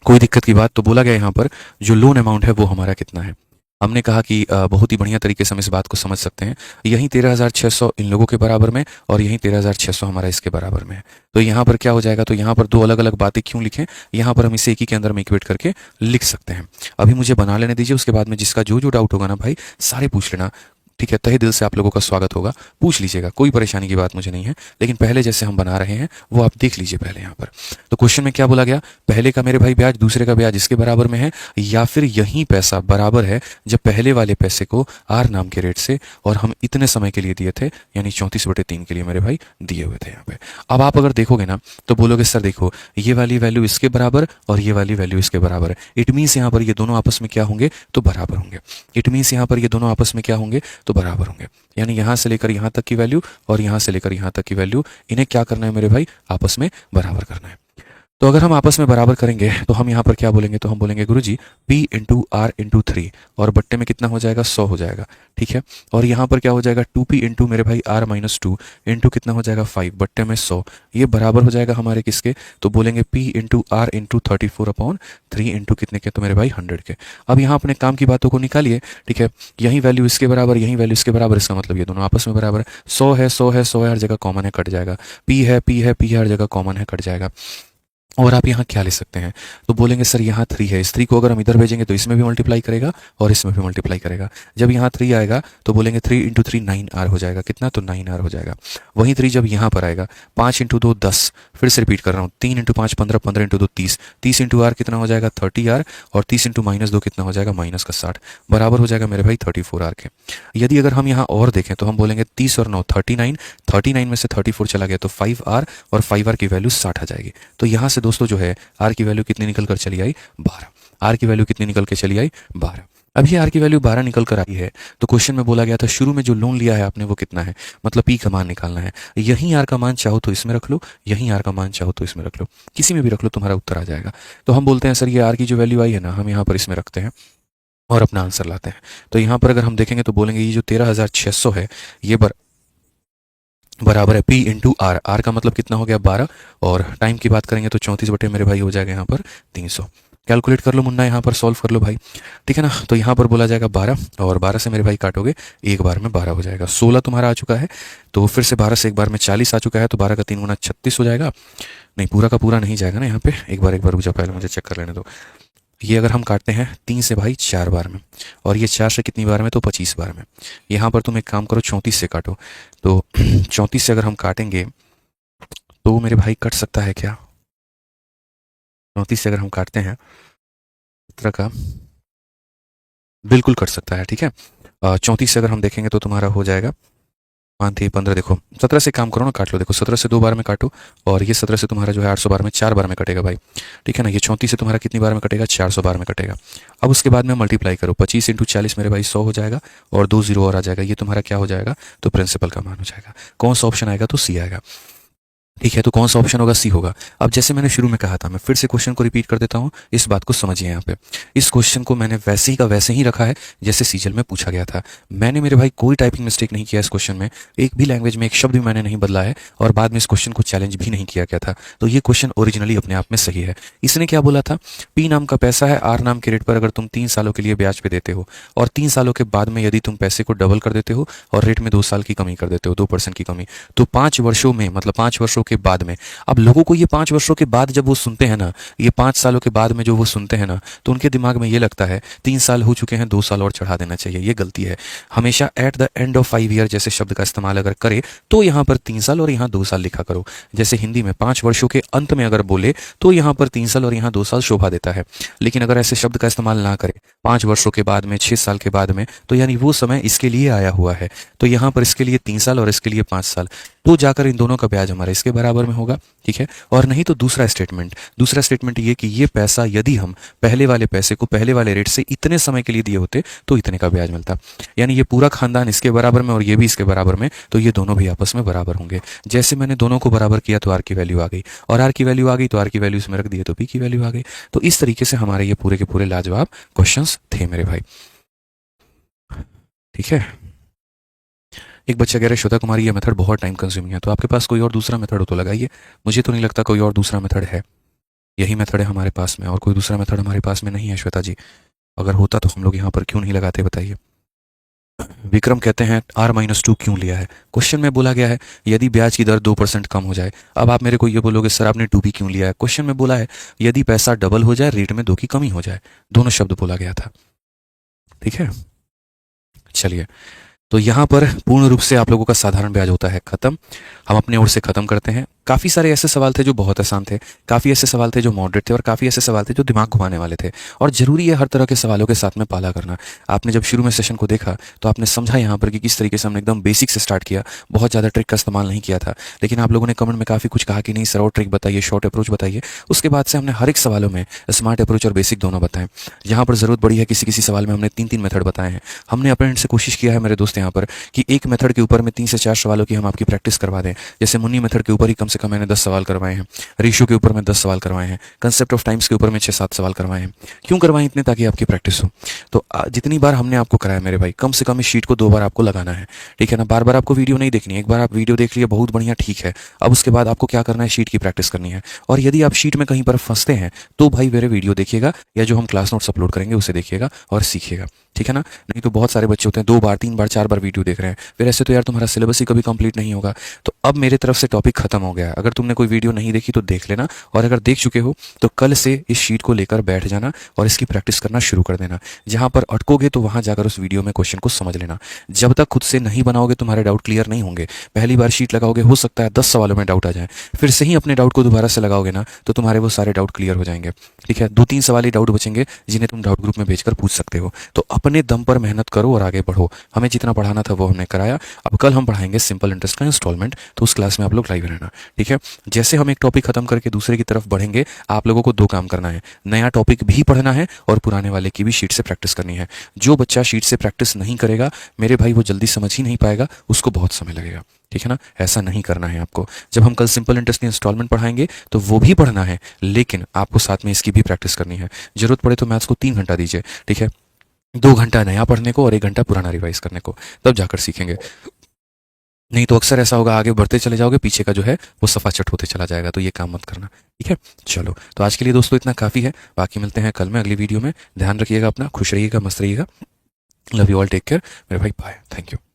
कोई दिक्कत की बात, तो बोला गया यहाँ पर जो लोन अमाउंट है वो हमारा कितना है। हमने कहा कि बहुत ही बढ़िया तरीके से हम इस बात को समझ सकते हैं। यहीं 13,600 इन लोगों के बराबर में और यहीं 13,600 हमारा इसके बराबर में है। तो यहाँ पर क्या हो जाएगा, तो यहाँ पर 2 अलग अलग बातें क्यों लिखें, यहाँ पर हम इसे एक ही के अंदर में इक्वेट करके लिख सकते हैं। अभी मुझे बना लेने दीजिए, उसके बाद में जिसका जो जो डाउट होगा ना भाई सारे पूछ लेना। ठीक है, तहे दिल से आप लोगों का स्वागत होगा, पूछ लीजिएगा, कोई परेशानी की बात मुझे नहीं है, लेकिन पहले जैसे हम बना रहे हैं वो आप देख लीजिए पहले यहाँ पर। तो क्वेश्चन में क्या बोला गया, पहले का मेरे भाई ब्याज दूसरे का ब्याज इसके बराबर में है, या फिर यही पैसा बराबर है जब पहले वाले पैसे को आर नाम के रेट से और हम इतने समय के लिए दिए थे, यानी 34/3 के लिए मेरे भाई दिए हुए थे यहाँ पे। अब आप अगर देखोगे ना तो बोलोगे सर देखो ये वाली वैल्यू इसके बराबर और ये वाली वैल्यू इसके बराबर है, इट मीन्स यहाँ पर ये दोनों आपस में क्या होंगे, तो बराबर होंगे। इट मीन्स यहाँ पर ये दोनों आपस में क्या होंगे, तो बराबर होंगे, यानी यहाँ से लेकर यहाँ तक की वैल्यू और यहाँ से लेकर यहाँ तक की वैल्यू, इन्हें क्या करना है मेरे भाई, आपस में बराबर करना है। तो अगर हम आपस में बराबर करेंगे तो हम यहाँ पर क्या बोलेंगे, तो हम बोलेंगे गुरुजी P इंटू आर इंटू 3 और बट्टे में कितना हो जाएगा, 100 हो जाएगा, ठीक है। और यहाँ पर क्या हो जाएगा 2P इंटू मेरे भाई R-2 इंटू कितना हो जाएगा 5 बट्टे में 100, ये बराबर हो जाएगा हमारे किसके, तो बोलेंगे P into r into 34/3 into कितने के, तो मेरे भाई 100 के। अब यहाँ अपने काम की बातों को निकालिए, ठीक है, यही वैल्यू इसके बराबर, यही वैल्यू इसके बराबर, इसका मतलब ये दोनों आपस में बराबर है। 100 है 100 है 100 है, हर जगह कॉमन है, कट जाएगा। P है P है P है, हर जगह कॉमन है, कट जाएगा। और आप यहाँ क्या ले सकते हैं, तो बोलेंगे सर यहाँ 3 है, इस 3 को अगर हम इधर भेजेंगे तो इसमें भी मल्टीप्लाई करेगा और इसमें भी मल्टीप्लाई करेगा। जब यहाँ 3 आएगा तो बोलेंगे 3 इंटू 3 9R हो जाएगा, कितना, तो 9R हो जाएगा। वहीं 3 जब यहाँ पर आएगा 5 इंटू 2 10, फिर से रिपीट कर रहा हूँ, 3 इंटू 5 15, 15 इंटू 2 30, 30 इंटू R कितना हो जाएगा 30R, और 30 इंटू -2 कितना हो जाएगा, -60, बराबर हो जाएगा मेरे भाई 34R के। यदि अगर हम यहाँ और देखें तो हम बोलेंगे 30 और 9 39, 39 में से 34 चला गया तो 5R, और 5R की वैल्यू 60 आ जाएगी। तो यहाँ से दोस्तों जो है आर की वैल्यू कितनी निकल कर चली आई, 12। आर की वैल्यू कितनी निकल के चली आई, 12। अब ये आर की वैल्यू 12 निकल कर आई है, तो क्वेश्चन में बोला गया था शुरू में जो लोन लिया है आपने वो कितना है, मतलब पी का मान निकालना है। यहीं आर का मान चाहो तो इसमें रख लो, यहीं आर का मान चाहो तो इसमें रख लो, किसी में भी रख लो, तुम्हारा उत्तर आ जाएगा। तो हम बोलते हैं सर ये आर की जो वैल्यू आई है ना, हम यहाँ पर इसमें रखते हैं और अपना आंसर लाते हैं। तो यहाँ पर अगर हम देखेंगे तो बोलेंगे ये जो 13,600 है ये बराबर है P इंटू आर, आर का मतलब कितना हो गया 12, और टाइम की बात करेंगे तो 34 बटे मेरे भाई हो जाएगा यहाँ पर 300। कैलकुलेट कर लो मुन्ना, यहाँ पर सॉल्व कर लो भाई, ठीक है ना। तो यहाँ पर बोला जाएगा 12, और 12 से मेरे भाई काटोगे एक बार में 12 हो जाएगा। 16 तुम्हारा आ चुका है, तो फिर से 12 से एक बार में 40 आ चुका है, तो 12 का 3 गुना 36 हो जाएगा। नहीं, पूरा का पूरा नहीं जाएगा ना यहाँ पे, एक बार रुक जाओ, पहले मुझे चेक कर लेने दो। ये अगर हम काटते हैं 3 से भाई 4 बार में, और ये 4 से कितनी बार में, तो 25 बार में। यहाँ पर तुम एक काम करो 34 से काटो, तो 34 से अगर हम काटेंगे तो मेरे भाई कट सकता है क्या, 34 से अगर हम काटते हैं 17 का, बिल्कुल कट सकता है, ठीक है। 34 से अगर हम देखेंगे तो तुम्हारा हो जाएगा 5 3 15, देखो 17 से काम करो ना, काट लो, देखो 17 से 2 बार में काटो, और ये 17 से तुम्हारा जो है 800 बार में 4 बार में कटेगा भाई, ठीक है ना। ये 34 से तुम्हारा कितनी बार में कटेगा, 400 बार में कटेगा। अब उसके बाद में मल्टीप्लाई करो, 25 इंटू 40 मेरे भाई 100 हो जाएगा, और 2 जीरो और आ जाएगा, ये तुम्हारा क्या हो जाएगा, तो प्रिंसिपल का मान हो जाएगा। कौन सा ऑप्शन आएगा, तो सी आएगा, ठीक है। तो कौन सा ऑप्शन होगा, सी होगा। अब जैसे मैंने शुरू में कहा था, मैं फिर से क्वेश्चन को रिपीट कर देता हूं, इस बात को समझिए। यहाँ पे इस क्वेश्चन को मैंने वैसे ही का वैसे ही रखा है जैसे सीजल में पूछा गया था। मैंने मेरे भाई कोई टाइपिंग मिस्टेक नहीं किया इस क्वेश्चन में, एक भी लैंग्वेज में एक शब्द भी मैंने नहीं बदला है, और बाद में इस क्वेश्चन को चैलेंज भी नहीं किया गया था। तो ये क्वेश्चन ओरिजिनली अपने आप में सही है। इसने क्या बोला था, पी नाम का पैसा है आर नाम के रेट पर, अगर तुम 3 सालों के लिए ब्याज पे देते हो, और 3 सालों के बाद में यदि तुम पैसे को डबल कर देते हो और रेट में 2 साल की कमी कर देते हो, 2% की कमी, तो 5 वर्षों में, मतलब 5 वर्षों के बाद में, अब लोगों को ये 5 वर्षों के बाद जब वो सुनते हैं ना, ये 5 सालों के बाद में जो वो सुनते हैं ना, तो उनके दिमाग में ये लगता है 3 साल हो चुके हैं, 2 साल और चढ़ा देना चाहिए। ये गलती है। हमेशा eight the end of 5 year जैसे शब्द का इस्तेमाल अगर करे तो यहाँ पर 3 साल और यहाँ 2 साल लिखा करो। जैसे हिंदी में 5 वर्षों के अंत में अगर बोले तो यहाँ पर 3 साल और यहाँ 2 साल शोभा देता है। लेकिन अगर ऐसे शब्द का इस्तेमाल ना करे 5 वर्षों के बाद में, 6 साल के बाद में, तो यानी वो समय इसके लिए आया हुआ है, तो यहाँ पर इसके लिए 3 साल और इसके लिए 5 साल, तो जाकर इन दोनों का ब्याज हमारा इसके बराबर में होगा, ठीक है। और नहीं तो दूसरा स्टेटमेंट ये कि ये पैसा यदि हम पहले वाले पैसे को पहले वाले रेट से इतने समय के लिए दिए होते तो इतने का ब्याज मिलता, यानी ये पूरा खानदान इसके बराबर में और ये भी इसके बराबर में, तो ये दोनों भी आपस में बराबर होंगे। जैसे मैंने दोनों को बराबर किया तो आर की वैल्यू आ गई, और आर की वैल्यू आ गई तो आर की वैल्यू इसमें रख दिए तो पी की वैल्यू आ गई। तो इस तरीके से हमारे ये पूरे के पूरे लाजवाब क्वेश्चंस थे मेरे भाई, ठीक है। एक बच्चा कह रहे श्वेता कुमारी ये मेथड बहुत टाइम कंज्यूमिंग है, तो आपके पास कोई और दूसरा मेथड हो तो लगाइए। मुझे तो नहीं लगता कोई और दूसरा मेथड है, यही मेथड है हमारे पास में, और कोई दूसरा मेथड हमारे पास में नहीं है श्वेता जी। अगर होता तो हम लोग यहाँ पर क्यों नहीं लगाते बताइए। विक्रम कहते हैं R-2 क्यों लिया है, क्वेश्चन में बोला गया है यदि ब्याज की दर 2% कम हो जाए। अब आप मेरे को ये बोलोगे सर आपने 2P क्यों लिया है, क्वेश्चन में बोला है यदि पैसा डबल हो जाए, रेट में 2 की कमी हो जाए, दोनों शब्द बोला गया था, ठीक है। चलिए तो यहाँ पर पूर्ण रूप से आप लोगों का साधारण ब्याज होता है खत्म। हम अपने ओर से खत्म करते हैं। काफ़ी सारे ऐसे सवाल थे जो बहुत आसान थे, काफ़ी ऐसे सवाल थे जो मॉडरेट थे, और काफ़ी ऐसे सवाल थे जो दिमाग घुमाने वाले थे। और ज़रूरी है हर तरह के सवालों के साथ में पाला करना। आपने जब शुरू में सेशन को देखा तो आपने समझा यहाँ पर कि किस तरीके से हमने एकदम बेसिक से स्टार्ट किया, बहुत ज़्यादा ट्रिक का इस्तेमाल नहीं किया था। लेकिन आप लोगों ने कमेंट में काफ़ी कुछ कहा कि नहीं सर और ट्रिक बताइए, शॉर्ट अप्रोच बताइए। उसके बाद से हमने हर एक सवालों में स्मार्ट अप्रोच और बेसिक दोनों बताएं। यहाँ पर ज़रूरत पड़ी है किसी किसी सवाल में हमने 3-3 मेथड बताए हैं। हमने अपने एंड से कोशिश किया है मेरे दोस्त यहाँ पर कि एक मेथड के ऊपर में 3 से 4 सवालों की हम आपकी प्रैक्टिस करवा दें। जैसे मुन्नी मेथड के ऊपर ही कम से कम मैंने 10 सवाल करवाए हैं, रेशियो के ऊपर में 10 सवाल करवाए हैं, कंसेप्ट ऑफ टाइम्स के ऊपर में 6-7 सवाल करवाए हैं। क्यों करवाएं इतने? ताकि आपकी प्रैक्टिस हो। तो जितनी बार हमने आपको कराया मेरे भाई, कम से कम इस शीट को 2 बार आपको लगाना है, ठीक है ना। बार बार आपको वीडियो नहीं देखनी है, एक बार आप वीडियो देख लिए बहुत बढ़िया, ठीक है। अब उसके बाद आपको क्या करना है, शीट की प्रैक्टिस करनी है। और यदि आप शीट में कहीं पर फंसते हैं तो भाई मेरे वीडियो देखिएगा या जो हम क्लास नोट्स अपलोड करेंगे उसे देखिएगा और सीखिएगा, ठीक है ना। नहीं तो बहुत सारे बच्चे होते हैं 2 बार 3 बार 4 बार वीडियो देख रहे हैं, फिर ऐसे तो यार तुम्हारा सिलेबस ही कभी कंप्लीट नहीं होगा। तो अब मेरे तरफ से टॉपिक खत्म हो गया है। अगर तुमने कोई वीडियो नहीं देखी तो देख लेना, और अगर देख चुके हो तो कल से इस शीट को लेकर बैठ जाना और इसकी प्रैक्टिस करना शुरू कर देना। जहां पर अटकोगे तो वहां जाकर उस वीडियो में क्वेश्चन को समझ लेना। जब तक खुद से नहीं बनाओगे तुम्हारे डाउट क्लियर नहीं होंगे। पहली बार शीट लगाओगे, हो सकता है 10 सवालों में डाउट आ जाए, फिर से ही अपने डाउट को दोबारा से लगाओगे ना तो तुम्हारे वो सारे डाउट क्लियर हो जाएंगे, ठीक है। 2-3 सवाल ही डाउट बचेंगे जिन्हें तुम डाउट ग्रुप में भेजकर पूछ सकते हो। तो अपने दम पर मेहनत करो और आगे बढ़ो। हमें जितना पढ़ाना था वो हमने कराया। अब कल हम पढ़ाएंगे सिंपल इंटरेस्ट का इंस्टॉलमेंट, तो उस क्लास में आप लोग लाइव रहना, ठीक है। जैसे हम एक टॉपिक खत्म करके दूसरे की तरफ बढ़ेंगे, आप लोगों को 2 काम करना है, नया टॉपिक भी पढ़ना है और पुराने वाले की भी शीट से प्रैक्टिस करनी है। जो बच्चा शीट से प्रैक्टिस नहीं करेगा मेरे भाई वो जल्दी समझ ही नहीं पाएगा, उसको बहुत समय लगेगा, ठीक है ना। ऐसा नहीं करना है आपको। जब हम कल सिंपल इंटरेस्ट की इंस्टॉलमेंट पढ़ाएंगे तो वो भी पढ़ना है, लेकिन आपको साथ में इसकी भी प्रैक्टिस करनी है। जरूरत पड़े तो मैथ्स को 3 घंटा दीजिए, ठीक है। 2 घंटा नया पढ़ने को और 1 घंटा पुराना रिवाइज करने को, तब जाकर सीखेंगे। नहीं तो अक्सर ऐसा होगा, आगे बढ़ते चले जाओगे, पीछे का जो है वो सफाचट होते चला जाएगा। तो ये काम मत करना, ठीक है। चलो, तो आज के लिए दोस्तों इतना काफ़ी है। बाकी मिलते हैं कल में अगली वीडियो में। ध्यान रखिएगा अपना, खुश रहिएगा, मस्त रहिएगा। Love you all, take care मेरे भाई, बाय, थैंक यू।